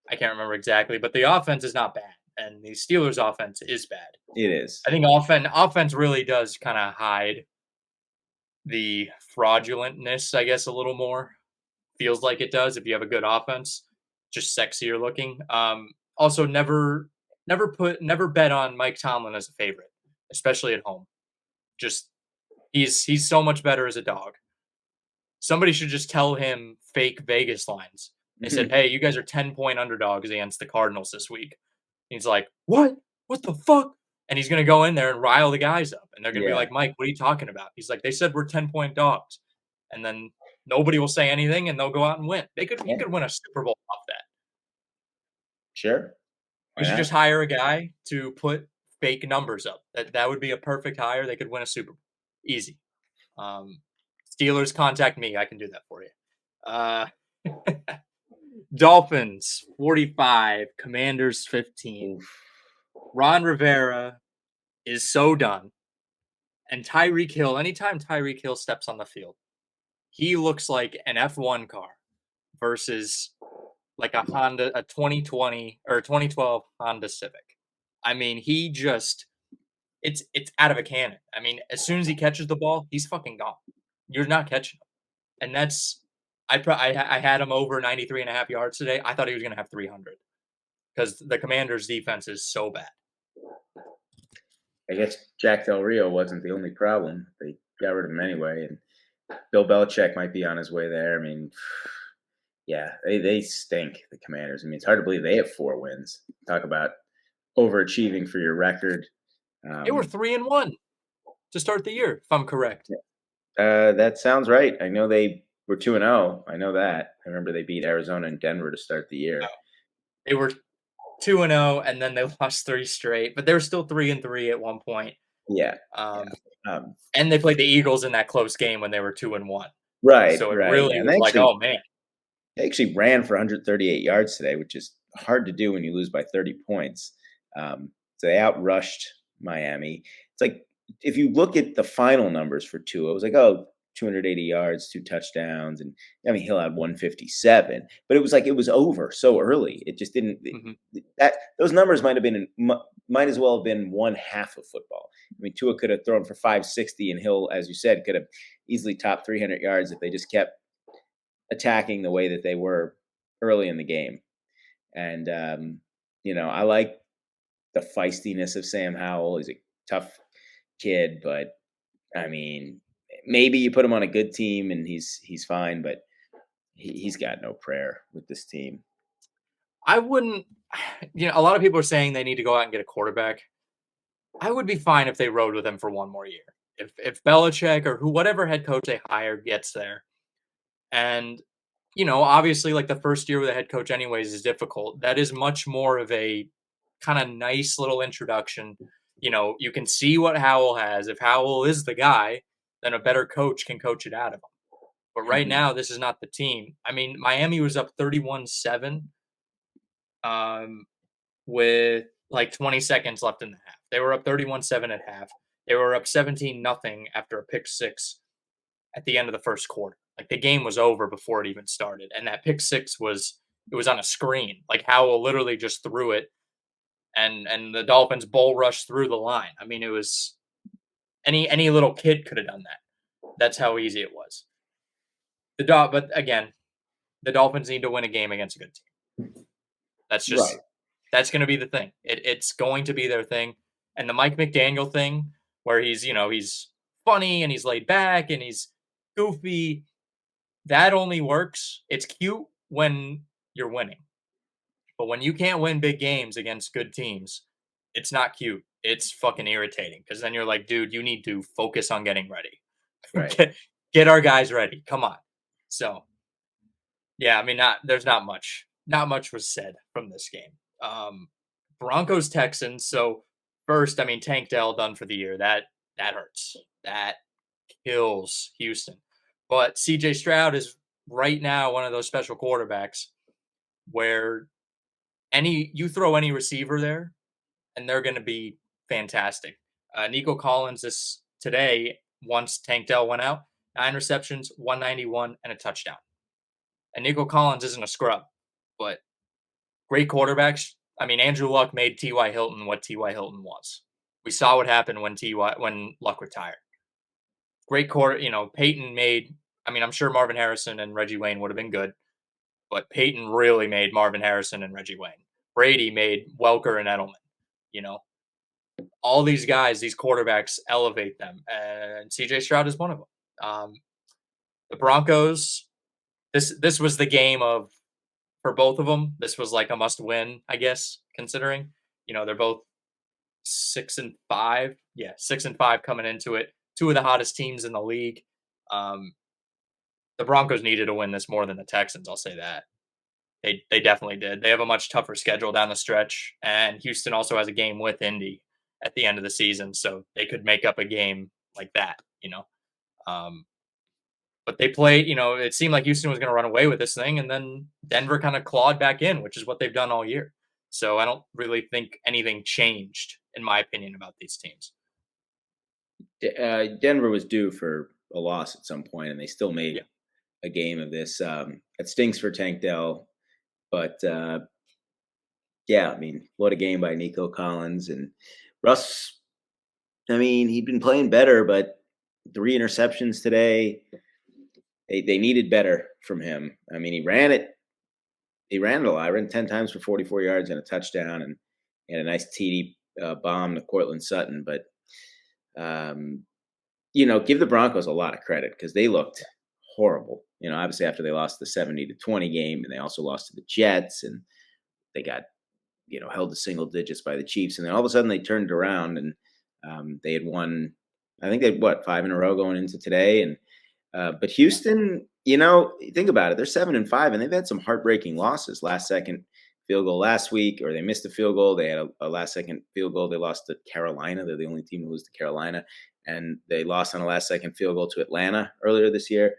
I can't remember exactly, but the offense is not bad. And the Steelers' offense is bad. It is. I think offense really does kind of hide the fraudulentness, I guess, a little more. Feels like it does if you have a good offense, just sexier looking. Also, never bet on Mike Tomlin as a favorite, especially at home. Just he's so much better as a dog. Somebody should just tell him fake Vegas lines. They said, "Hey, you guys are 10-point underdogs against the Cardinals this week." He's like, "What? What the fuck?" And he's going to go in there and rile the guys up. And they're going to be like, "Mike, what are you talking about?" He's like, "They said we're 10-point dogs." And then nobody will say anything and they'll go out and win. He could win a Super Bowl off that. Sure. We should just hire a guy to put fake numbers up. That would be a perfect hire. They could win a Super Bowl. Easy. Steelers, contact me. I can do that for you. Dolphins 45, Commanders 15. Oof. Ron Rivera is so done. And Tyreek Hill, anytime Tyreek Hill steps on the field, he looks like an F1 car versus like a 2020 or 2012 Honda Civic. I mean, it's out of a cannon. I mean, as soon as he catches the ball, he's fucking gone. You're not catching him. And I had him over 93.5 yards today. I thought he was going to have 300 because the Commanders' defense is so bad. I guess Jack Del Rio wasn't the only problem. They got rid of him anyway, and Bill Belichick might be on his way there. I mean, yeah, they stink, the Commanders. I mean, it's hard to believe they have 4 wins. Talk about overachieving for your record. They were 3-1 to start the year, if I'm correct. That sounds right. I know they were 2-0. I know that. I remember they beat Arizona and Denver to start the year. They were 2-0, and then they lost 3 straight, but they were still 3-3 at one point. Yeah. And they played the Eagles in that close game when they were 2-1. Right. So it right, really was like, oh man. They actually ran for 138 yards today, which is hard to do when you lose by 30 points. So they outrushed Miami. It's like if you look at the final numbers for Tua, it was like, 280 yards, 2 touchdowns, and I mean Hill had 157. But it was like it was over so early. It just didn't. Those numbers might as well have been one half of football. I mean, Tua could have thrown for 560, and Hill, as you said, could have easily topped 300 yards if they just kept attacking the way that they were early in the game. And I like the feistiness of Sam Howell. He's a tough kid, but I mean, maybe you put him on a good team and he's fine, but he's got no prayer with this team. I wouldn't, a lot of people are saying they need to go out and get a quarterback. I would be fine if they rode with him for one more year. If Belichick or whatever head coach they hire gets there. And, obviously like the first year with a head coach anyways is difficult. That is much more of a kind of nice little introduction. You can see what Howell has. If Howell is the guy, then a better coach can coach it out of him. But right now, this is not the team. I mean, Miami was up 31-7 with like 20 seconds left in the half. They were up 31-7 at half. They were up 17-0 after a pick six at the end of the first quarter. Like the game was over before it even started. And that pick six was on a screen. Like Howell literally just threw it and the Dolphins bull rushed through the line. I mean, it was any little kid could have done that. That's how easy it was. But again, the Dolphins need to win a game against a good team. That's just right. That's going to be the thing. It's going to be their thing. And the Mike McDaniel thing, where he's funny and he's laid back and he's goofy, that only works. It's cute when you're winning. But when you can't win big games against good teams, it's not cute. It's fucking irritating because then you're like, dude, you need to focus on getting ready. Right. Get our guys ready. Come on. So Yeah, I mean, there's not much was said from this game. Um, Broncos Texans. So first, I mean, Tank Dell done for the year. That hurts. That kills Houston. But CJ Stroud is right now one of those special quarterbacks where you throw any receiver there and they're going to be fantastic. Nico Collins this today, once Tank Dell went out, 9 receptions, 191, and a touchdown. And Nico Collins isn't a scrub, but great quarterbacks. I mean, Andrew Luck made T.Y. Hilton what T.Y. Hilton was. We saw what happened when Luck retired. Great quarter, Peyton made. I mean, I'm sure Marvin Harrison and Reggie Wayne would have been good, but Peyton really made Marvin Harrison and Reggie Wayne. Brady made Welker and Edelman. You know, all these guys, these quarterbacks elevate them, and CJ Stroud is one of them. The Broncos. This was the game of for both of them. This was like a must win, I guess, considering they're both 6-5. Yeah, 6-5 coming into it. Two of the hottest teams in the league. The Broncos needed to win this more than the Texans. I'll say that. They definitely did. They have a much tougher schedule down the stretch, and Houston also has a game with Indy at the end of the season, so they could make up a game like that. But they played. It seemed like Houston was going to run away with this thing, and then Denver kind of clawed back in, which is what they've done all year. So I don't really think anything changed, in my opinion, about these teams. Denver was due for a loss at some point, and they still made a game of this. It stinks for Tank Dell, but yeah, I mean, what a game by Nico Collins and Russ. I mean, he'd been playing better, but 3 interceptions today. They needed better from him. I mean, he ran it a lot. He ran 10 times for 44 yards and a touchdown, and a nice TD bomb to Cortland Sutton. But give the Broncos a lot of credit because they looked horrible. Obviously after they lost the 70-20 game, and they also lost to the Jets, and they got held to single digits by the Chiefs, and then all of a sudden they turned it around, and they had won. I think they had 5 in a row going into today, and but Houston, think about it, they're 7-5, and they've had some heartbreaking losses. Last second field goal last week, or they missed a field goal. They had a last second field goal. They lost to Carolina. They're the only team to lose to Carolina, and they lost on a last second field goal to Atlanta earlier this year.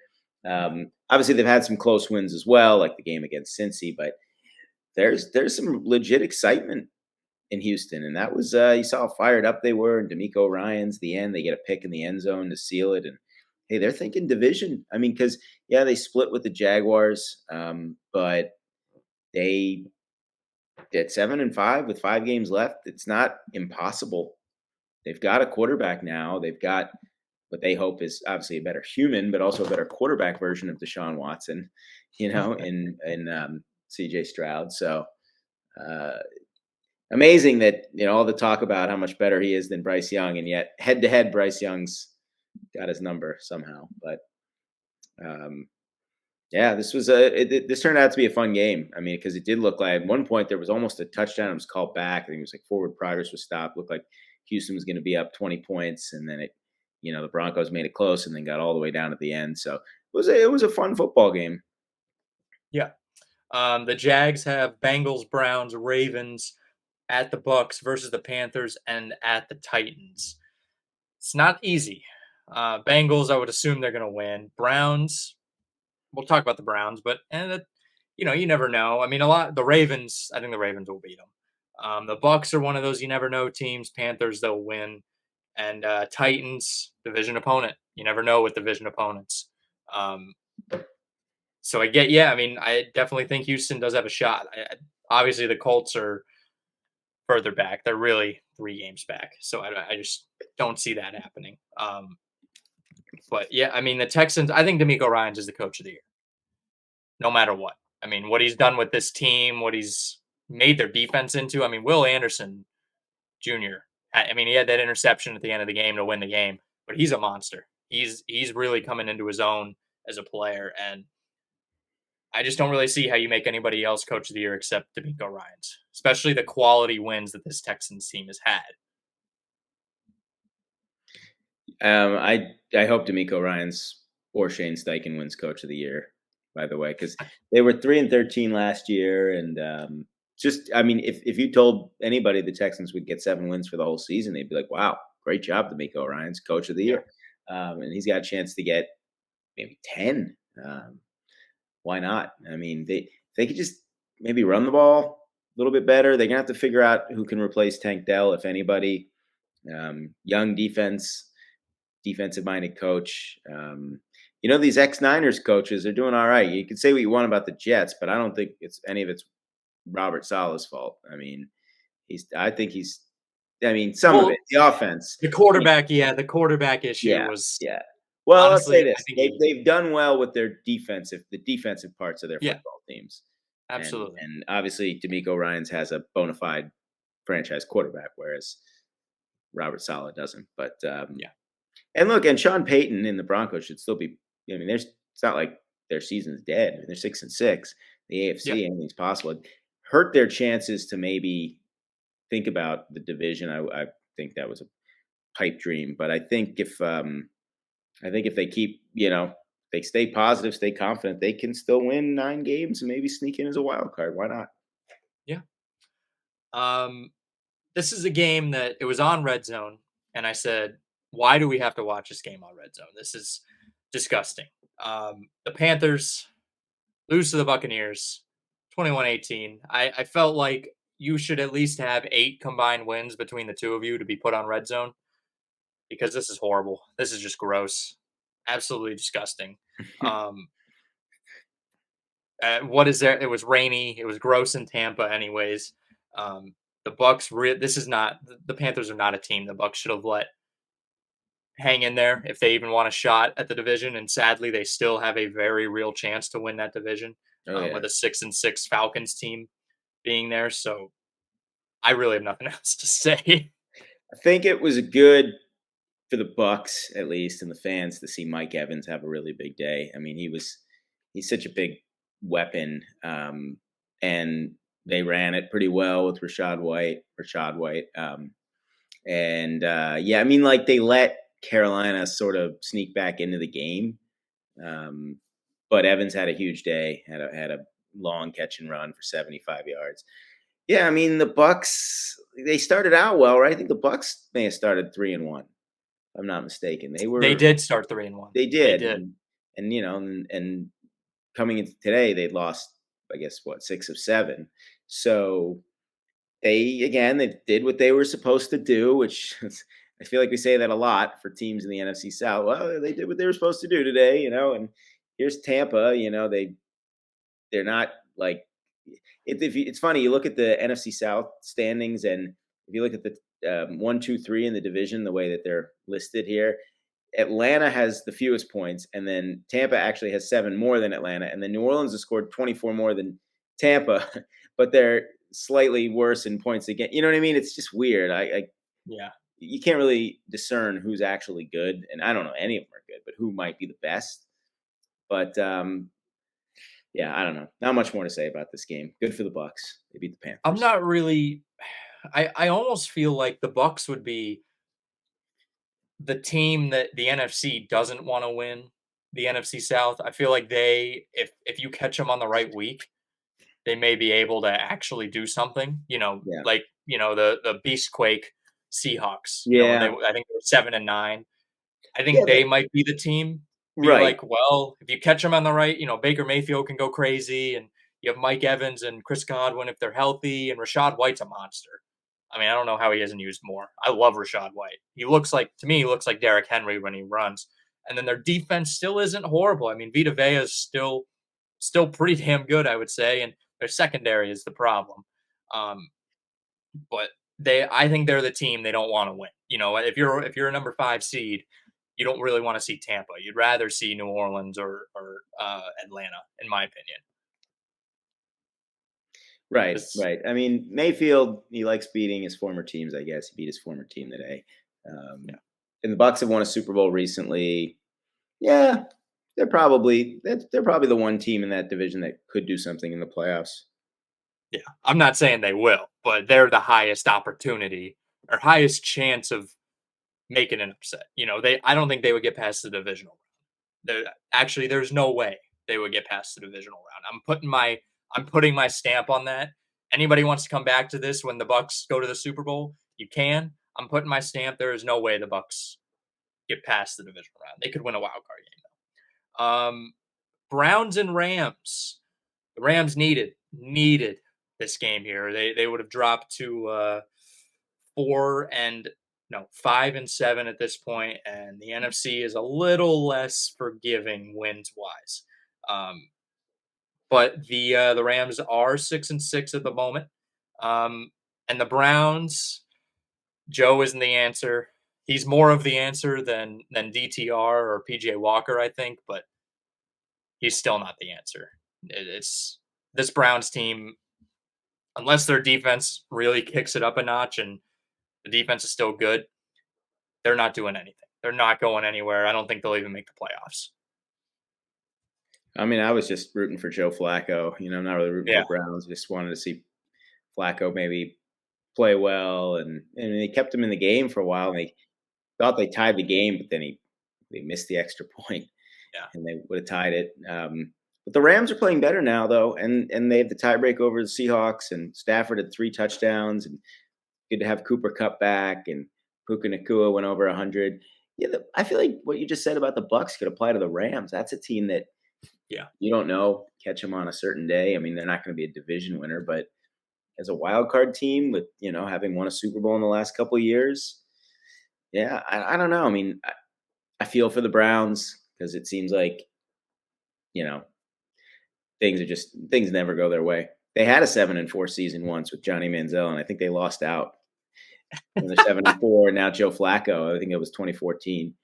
Obviously, they've had some close wins as well, like the game against Cincy, but there's some legit excitement in Houston, and that was you saw how fired up they were. And D'Amico Ryans, the end, they get a pick in the end zone to seal it, and hey, they're thinking division. I mean, because they split with the Jaguars, but they at 7-5 with 5 games left. It's not impossible. They've got a quarterback now. They've got what they hope is obviously a better human, but also a better quarterback version of Deshaun Watson, in CJ Stroud. So amazing that, all the talk about how much better he is than Bryce Young, and yet head to head, Bryce Young's got his number somehow. But this was this turned out to be a fun game. I mean, because it did look like at one point there was almost a touchdown. It was called back. I think it was like forward progress was stopped. Looked like Houston was going to be up 20 points, and then the Broncos made it close and then got all the way down at the end. So it was a fun football game. Yeah. The Jags have Bengals, Browns, Ravens at the Bucks versus the Panthers and at the Titans. It's not easy. Bengals, I would assume they're going to win. Browns, we'll talk about the Browns, but you never know. I mean, the Ravens, I think the Ravens will beat them. The Bucks are one of those you never know teams. Panthers, they'll win. And Titans, division opponent. You never know with division opponents. So I definitely think Houston does have a shot. Obviously, the Colts are further back. They're really 3 games back. So I just don't see that happening. But yeah, I mean, the Texans, I think D'Amico Ryans is the coach of the year, no matter what. I mean, what he's done with this team, what he's made their defense into. I mean, Will Anderson Jr., I mean, he had that interception at the end of the game to win the game, but he's a monster. He's really coming into his own as a player, and I just don't really see how you make anybody else coach of the year except D'Amico Ryans, especially the quality wins that this Texans team has had. I hope D'Amico Ryans or Shane Steichen wins coach of the year. by the way, because they were 3-13 last year, and I mean, if you told anybody the Texans would get 7 wins for the whole season, they'd be like, "Wow, great job, D'Amico Ryan's Coach of the Yeah. Year," and he's got a chance to get maybe 10. Why not? I mean, they could just maybe run the ball a little bit better. They're gonna have to figure out who can replace Tank Dell, if anybody. Young defensive minded coach. These ex Niners coaches are doing all right. You can say what you want about the Jets, but I don't think it's Robert Saleh's fault. I mean, some of Well, it, the offense. the quarterback, the quarterback issue Yeah, was yeah. Well, let's say honestly, I this: think they've done well with the defensive parts of their yeah, football teams, and absolutely. and obviously D'Amico Ryan's has a bona fide franchise quarterback, whereas Robert Saleh doesn't. But Yeah. and look, and Sean Payton in the Broncos should still be. I mean, it's not like their season's dead. I mean, they're 6-6. The Yeah. AFC, anything's possible. It hurt their chances to maybe think about the division. I think that was a pipe dream, but I think if they keep, they stay positive, stay confident, they can still win 9 games and maybe sneak in as a wild card. Why not? Yeah. This is a game that it was on Red Zone, and I said, "Why do we have to watch this game on Red Zone? This is disgusting." The Panthers lose to the Buccaneers, 21-18. I felt like you should at least have 8 combined wins between the two of you to be put on Red Zone because this is horrible. This is just gross, absolutely disgusting. Um, what is there? It was rainy. It was gross in Tampa, anyways. The Bucks. This is not the Panthers are not a team the Bucks should have let hang in there if they even want a shot at the division. And sadly, they still have a very real chance to win that division Oh yeah. with a 6-6 Falcons team being there. So I really have nothing else to say. I think it was good for the Bucks at least and the fans to see Mike Evans have a really big day. I mean, he's such a big weapon, and they ran it pretty well with Rashad White. I mean, like they let Carolina sort of sneak back into the game, but Evans had a huge day. Had a long catch and run for 75 yards. Yeah, I mean the Bucks. They started out well, right? I think the Bucks may have started 3-1. If I'm not mistaken. They did start 3-1. They They did, did. and coming into today, they'd lost, I guess, 6 of 7. So they did what they were supposed to do, which I feel like we say that a lot for teams in the NFC South. Well, they did what they were supposed to do today, and here's Tampa. They're not like it's funny. You look at the NFC South standings, and if you look at the 1, 2, 3 in the division, the way that they're listed here, Atlanta has the fewest points, and then Tampa actually has 7 more than Atlanta, and then New Orleans has scored 24 more than Tampa, but they're slightly worse in points again. You know what I mean? It's just weird. Yeah. You can't really discern who's actually good, and I don't know any of them are good, but who might be the best. But yeah, I don't know. Not much more to say about this game. Good for the Bucks. They beat the Panthers. I'm not really. I almost feel like the Bucks would be the team that the NFC doesn't want to win the NFC South. I feel like if you catch them on the right week, they may be able to actually do something. Yeah. Like the Beastquake Seahawks. Yeah. I think they were 7-9. I think they might be the team. Be Right. like, well, if you catch them on the right, Baker Mayfield can go crazy, and you have Mike Evans and Chris Godwin if they're healthy, and Rashad White's a monster. I mean, I don't know how he hasn't used more. I love Rashad White. He looks like Derrick Henry when he runs. And then their defense still isn't horrible. I mean, Vita Vea is still pretty damn good, I would say, and their secondary is the problem. But I think they're the team they don't want to win. If you're a number 5 seed, you don't really want to see Tampa. You'd rather see New Orleans or Atlanta, in my opinion. Right. I mean, Mayfield, he likes beating his former teams, I guess. He beat his former team today. And the Bucs have won a Super Bowl recently. Yeah, they're probably the one team in that division that could do something in the playoffs. Yeah, I'm not saying they will, but they're the highest opportunity or highest chance of making an upset. I don't think they would get past the divisional round. There's no way they would get past the divisional round. I'm putting my stamp on that. Anybody wants to come back to this when the Bucs go to the Super Bowl, you can. I'm putting my stamp. There is no way the Bucs get past the divisional round. They could win a wild card game though. Browns and Rams. The Rams needed this game here. They would have dropped to 5-7 at this point, and the NFC is a little less forgiving wins wise. But the Rams are 6-6 at the moment, and the Browns. Joe isn't the answer. He's more of the answer than DTR or PJ Walker, I think, but he's still not the answer. It's this Browns team, unless their defense really kicks it up a notch and the defense is still good, they're not doing anything. They're not going anywhere. I don't think they'll even make the playoffs. I mean, I was just rooting for Joe Flacco. I'm not really rooting for Browns. Just wanted to see Flacco maybe play well, and they kept him in the game for a while. And they thought they tied the game, but then they missed the extra point, and they would have tied it. But the Rams are playing better now, though, and they have the tiebreak over the Seahawks. And Stafford had 3 touchdowns, and good to have Cooper Kupp back, and Puka Nacua went over 100. Yeah, I feel like what you just said about the Bucs could apply to the Rams. That's a team that, you don't know, catch them on a certain day. I mean, they're not going to be a division winner, but as a wild card team with, having won a Super Bowl in the last couple of years, I don't know. I mean, I feel for the Browns because it seems like, things never go their way. They had a 7-4 season once with Johnny Manziel, and I think they lost out. And they're 7-4 now. Joe Flacco, I think it was 2014.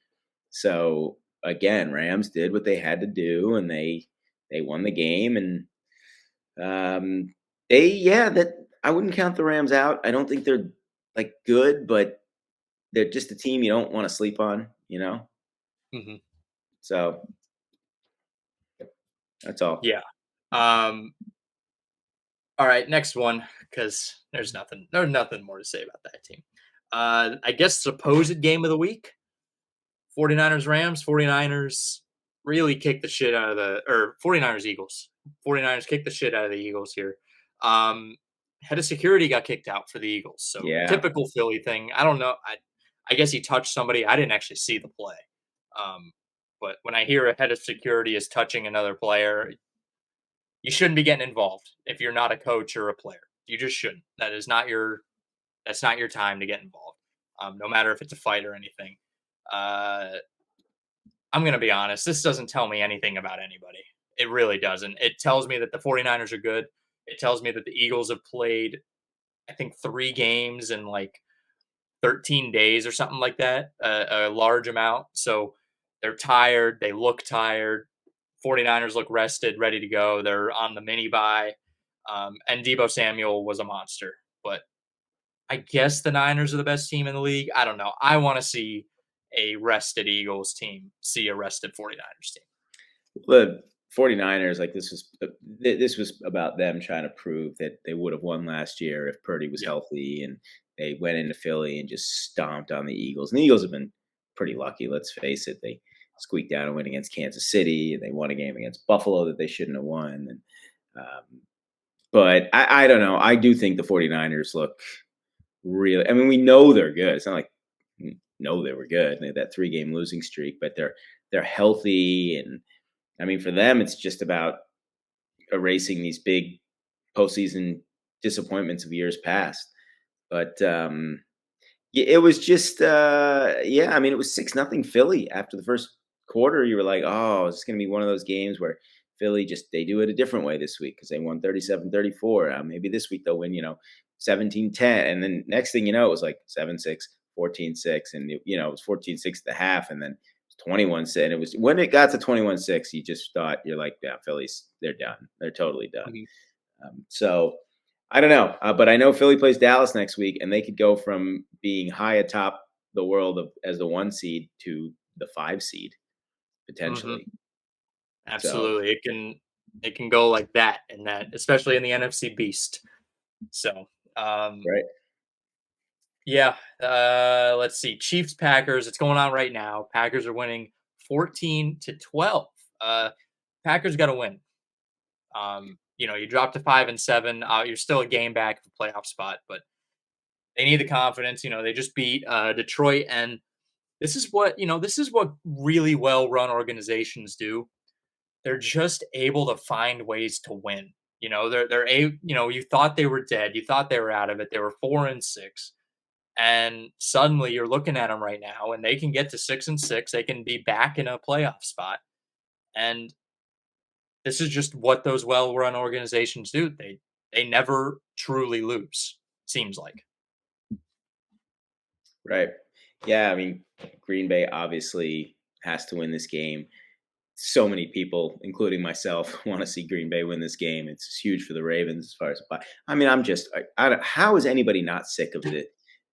So again, Rams did what they had to do, and they won the game. And that I wouldn't count the Rams out. I don't think they're like good, but they're just a team you don't want to sleep on. Mm-hmm. So that's all. Yeah. All right, next one, because there's nothing more to say about that team. I guess supposed game of the week, 49ers Rams. 49ers really kicked the shit out of 49ers Eagles. 49ers kicked the shit out of the Eagles here. Head of security got kicked out for the Eagles. So typical Philly thing. I don't know. I guess he touched somebody. I didn't actually see the play. But when I hear a head of security is touching another player, you shouldn't be getting involved if you're not a coach or a player. You just shouldn't. That's not your time to get involved. No matter if it's a fight or anything. I'm going to be honest. This doesn't tell me anything about anybody. It really doesn't. It tells me that the 49ers are good. It tells me that the Eagles have played, I think, 3 games in like 13 days or something like that, a large amount. So they're tired. They look tired. 49ers look rested, ready to go. They're on the mini bye. And Deebo Samuel was a monster. But I guess the Niners are the best team in the league. I don't know. I want to see a rested Eagles team see a rested 49ers team. The 49ers, like this was about them trying to prove that they would have won last year if Purdy was healthy, and they went into Philly and just stomped on the Eagles. And the Eagles have been pretty lucky, let's face it. They squeaked out a win against Kansas City, and they won a game against Buffalo that they shouldn't have won. And but I don't know. I do think the 49ers look really – I mean, we know they're good. It's not like no, they were good. They had that 3-game losing streak, but they're healthy. And, I mean, for them, it's just about erasing these big postseason disappointments of years past. But it was just I mean, it was 6-0 Philly after the first quarter. You were like, oh, it's going to be one of those games where Philly they do it a different way this week because they won 37-34. Maybe this week they'll win, 17-10. And then next thing you know, it was like 7-6, 14-6. And, it was 14-6 at the half, and then 21-6. And it was when it got to 21-6, you just thought, you're like, yeah, Philly's, they're done. They're totally done. Mm-hmm. So I don't know. But I know Philly plays Dallas next week, and they could go from being high atop the world as the 1 seed to the 5 seed potentially. Mm-hmm. Absolutely. So, it can go like that, and that, especially in the NFC Beast. So, right. Yeah. Let's see. Chiefs Packers. It's going on right now. Packers are winning 14-12. Packers got to win. You drop to 5-7. You're still a game back of a playoff spot, but they need the confidence. They just beat Detroit, and this is what really well-run organizations do. They're just able to find ways to win. You thought they were dead, you thought they were out of it. They were 4-6, and suddenly you're looking at them right now, and they can get to 6-6. They can be back in a playoff spot, and this is just what those well-run organizations do. They never truly lose. Seems like. Right. Yeah. I mean, Green Bay obviously has to win this game. So many people, including myself, want to see Green Bay win this game. It's huge for the Ravens as far as. I mean, how is anybody not sick of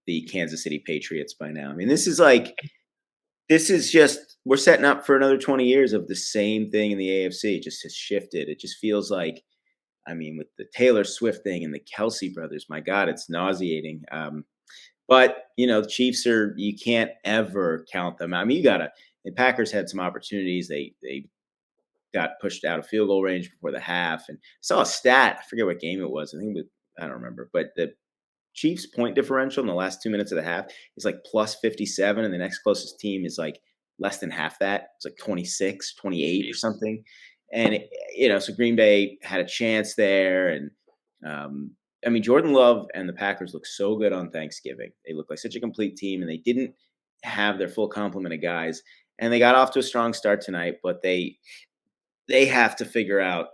the Kansas City Patriots by now? I mean, this is just we're setting up for another 20 years of the same thing in the AFC. It just has shifted. It just feels like, I mean, with the Taylor Swift thing and the Kelsey brothers, my God, it's nauseating. But the Chiefs you can't ever count them. I mean, the Packers had some opportunities. They got pushed out of field goal range before the half, and saw a stat. I forget what game it was. I don't remember, but the Chiefs' point differential in the last 2 minutes of the half is like plus 57, and the next closest team is like less than half that. It's like 26, 28 or something. And so Green Bay had a chance there, and I mean, Jordan Love and the Packers look so good on Thanksgiving. They look like such a complete team, and they didn't have their full complement of guys. And they got off to a strong start tonight, but they have to figure out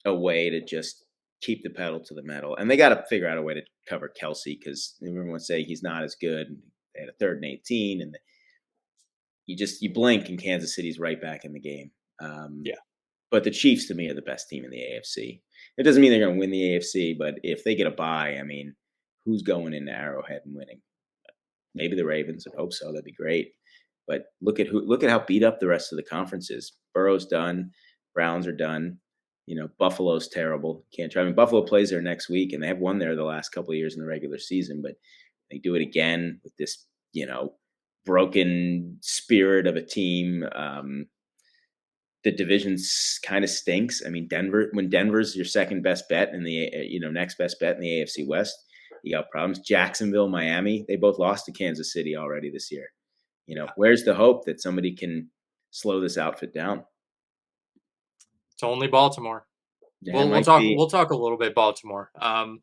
a way to just keep the pedal to the metal. And they got to figure out a way to cover Kelsey, because everyone's saying he's not as good. They had a 3rd and 18, and you blink and Kansas City's right back in the game. Yeah. But the Chiefs, to me, are the best team in the AFC. It doesn't mean they're going to win the AFC, but if they get a bye, I mean, who's going into Arrowhead and winning? Maybe the Ravens. I hope so. That'd be great. But look at how beat up the rest of the conference is. Burrow's done. Browns are done. Buffalo's terrible. Can't try. I mean, Buffalo plays there next week, and they have won there the last couple of years in the regular season, but they do it again with this, broken spirit of a team. The division kind of stinks. I mean, when Denver's your second best bet in the next best bet in the AFC West, you got problems. Jacksonville, Miami, they both lost to Kansas City already this year. Where's the hope that somebody can slow this outfit down? It's only Baltimore. Yeah, we'll talk a little bit Baltimore. I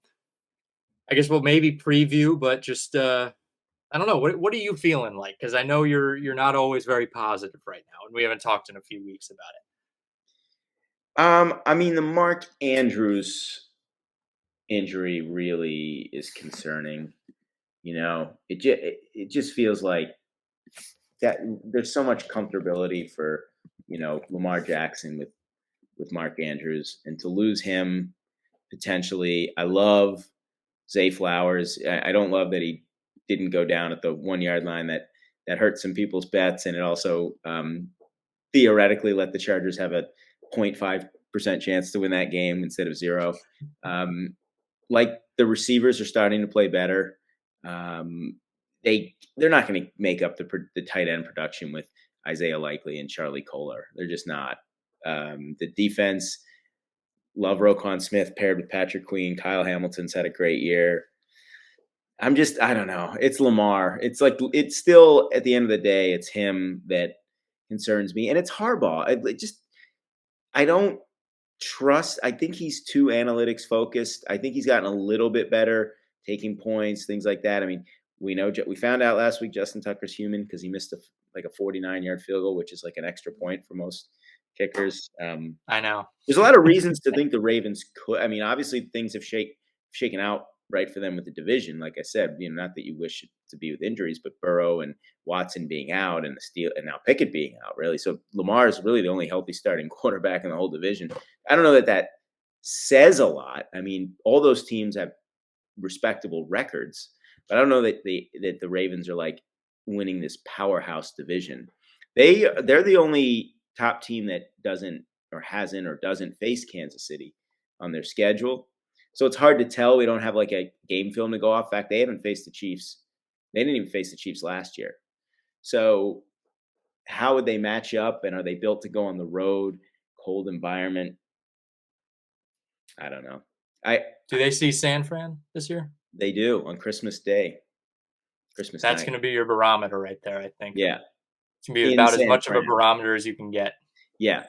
guess we'll maybe preview, but just I don't know. What are you feeling like? Because I know you're not always very positive right now, and we haven't talked in a few weeks about it. I mean, the Mark Andrews injury really is concerning. It just feels like that there's so much comfortability for Lamar Jackson with Mark Andrews, and to lose him potentially. I love Zay Flowers. I don't love that he didn't go down at the 1 yard line. That hurt some people's bets, and it also theoretically let the Chargers have a 0.5% chance to win that game instead of 0. Like, the receivers are starting to play better. They're not going to make up the tight end production with Isaiah Likely and Charlie Kolar. They're just not. The defense, love Roquan Smith paired with Patrick Queen. Kyle Hamilton's had a great year. I don't know. It's Lamar. It's like, it's still, at the end of the day, it's him that concerns me. And it's Harbaugh. I don't trust. I think he's too analytics focused. I think he's gotten a little bit better taking points, things like that. I mean, we found out last week Justin Tucker's human because he missed a 49-yard field goal, which is like an extra point for most kickers. I know. There's a lot of reasons to think the Ravens could. I mean, obviously things have shaken out right for them with the division. Like I said, not that you wish it to be with injuries, but Burrow and Watson being out, and and now Pickett being out, really. So Lamar is really the only healthy starting quarterback in the whole division. I don't know that says a lot. I mean, all those teams have respectable records, but I don't know that the Ravens are like winning this powerhouse division. They're the only top team that doesn't face Kansas City on their schedule. So it's hard to tell. We don't have like a game film to go off. In fact, they haven't faced the Chiefs. They didn't even face the Chiefs last year. So how would they match up? And are they built to go on the road? cold environment. I don't know. Do they see San Fran this year? They do on Christmas Day, Christmas That's night. going to be your barometer right there, I think. Yeah, It's going to be in about as San much of a Fran. barometer as you can get. Yeah,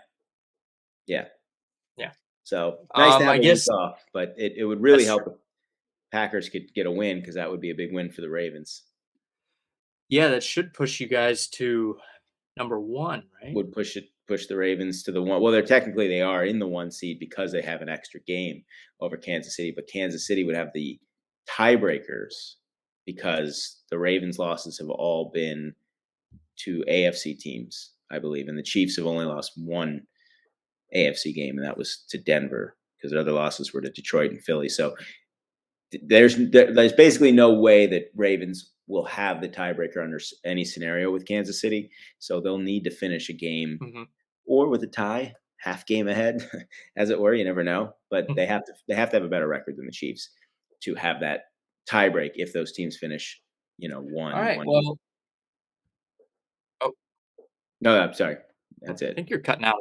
yeah. Yeah. So nice to have I a guess, week off, but it would really that's help true. if Packers could get a win because that would be a big win for the Ravens. Yeah, that should push you guys to number 1, right? Would push the Ravens to the one. Well, they are in the 1 seed because they have an extra game over Kansas City, but Kansas City would have the tiebreakers because the Ravens' losses have all been to AFC teams, I believe, and the Chiefs have only lost one AFC game, and that was to Denver because their other losses were to Detroit and Philly. So there's basically no way that Ravens will have the tiebreaker under any scenario with Kansas City. So they'll need to finish a game or with a tie, half game ahead, as it were. You never know, but they have to have a better record than the Chiefs to have that tiebreak if those teams finish, one. All right. One. Well, oh, No, I'm sorry. That's I it. think you're cutting out.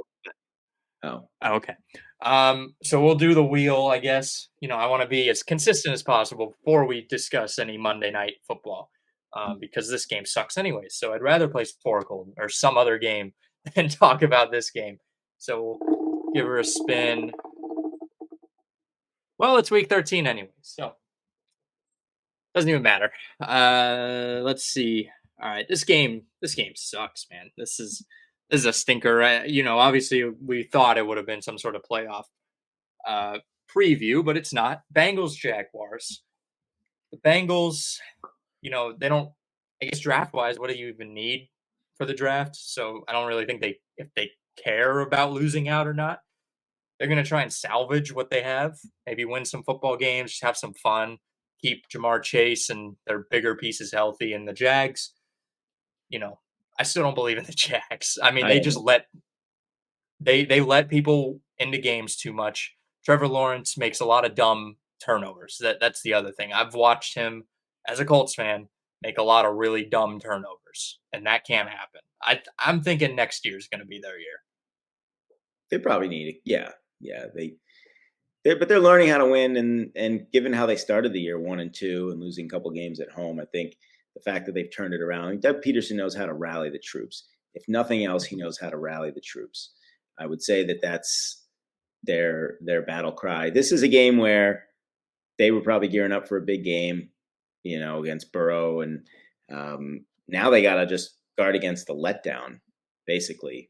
Oh, Oh, okay. So we'll do the wheel, I guess. I want to be as consistent as possible before we discuss any Monday night football, because this game sucks anyways. So I'd rather play Sporkle or some other game than talk about this game. So we'll give her a spin. Well, it's week 13 anyways, so doesn't even matter. Let's see. All right, this game sucks, man. This is a stinker. Obviously we thought it would have been some sort of playoff preview, but it's not. Bengals Jaguars. The Bengals, they don't. I guess draft wise, what do you even need for the draft? So I don't really think if they care about losing out or not. They're going to try and salvage what they have, maybe win some football games, just have some fun, keep Jamar Chase and their bigger pieces healthy. And the Jags, I still don't believe in the Jags. I mean, they just they let people into games too much. Trevor Lawrence makes a lot of dumb turnovers. That's the other thing. I've watched him as a Colts fan make a lot of really dumb turnovers, and that can't happen. I'm thinking next year is going to be their year. They probably need it. Yeah. But they're learning how to win, and given how they started the year 1-2 and losing a couple games at home, I think the fact that they've turned it around. Doug Peterson knows how to rally the troops. If nothing else, he knows how to rally the troops. I would say that's their battle cry. This is a game where they were probably gearing up for a big game, against Burrow, and now they got to just guard against the letdown, basically.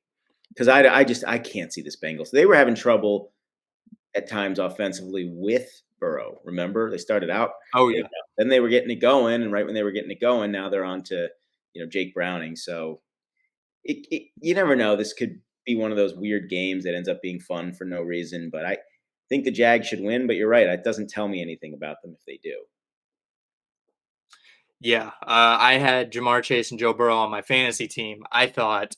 Because I can't see this Bengals. They were having trouble at times offensively with Burrow. Remember, they started out. Oh yeah. Then they were getting it going, and right when they were getting it going, now they're on to Jake Browning. So you never know. This could be one of those weird games that ends up being fun for no reason. But I think the Jags should win. But you're right. It doesn't tell me anything about them if they do. Yeah, I had Jamar Chase and Joe Burrow on my fantasy team. I thought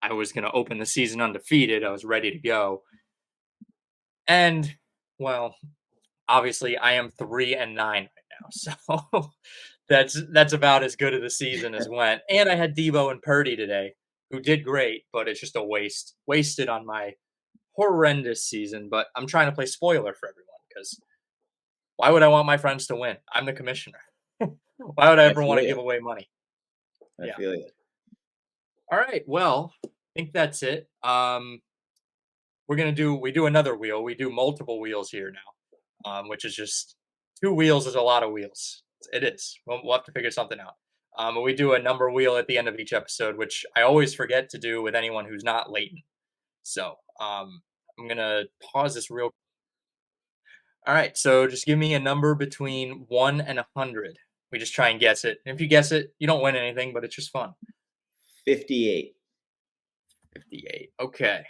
I was going to open the season undefeated. I was ready to go. And, well, obviously I am 3-9 right now. So that's about as good of the season as went. And I had Debo and Purdy today, who did great, but it's just a wasted on my horrendous season. But I'm trying to play spoiler for everyone because why would I want my friends to win? I'm the commissioner. Why would I ever want to give away money? I feel you. All right. Well, I think that's it. We do another wheel. We do multiple wheels here now, which is just 2 wheels is a lot of wheels. It is. We'll have to figure something out. But we do a number wheel at the end of each episode, which I always forget to do with anyone who's not Leighton. So I'm going to pause this real. All right. So just give me a number between 1 and 100. We just try and guess it. And if you guess it, you don't win anything, but it's just fun. 58. 58. Okay.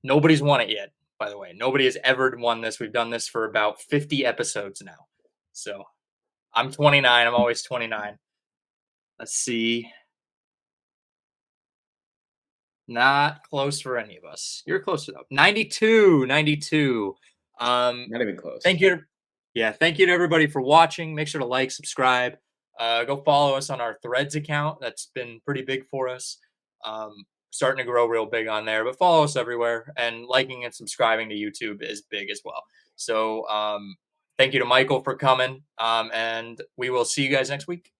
Nobody's won it yet, by the way. Nobody has ever won this. We've done this for about 50 episodes now. So I'm 29. I'm always 29. Let's see. Not close for any of us. You're closer though. 92. Not even close. Thank you. Thank you to everybody for watching. Make sure to like, subscribe. Go follow us on our Threads account. That's been pretty big for us. starting to grow real big on there. But follow us everywhere, and liking and subscribing to YouTube is big as well. So thank you to Michael for coming, and we will see you guys next week.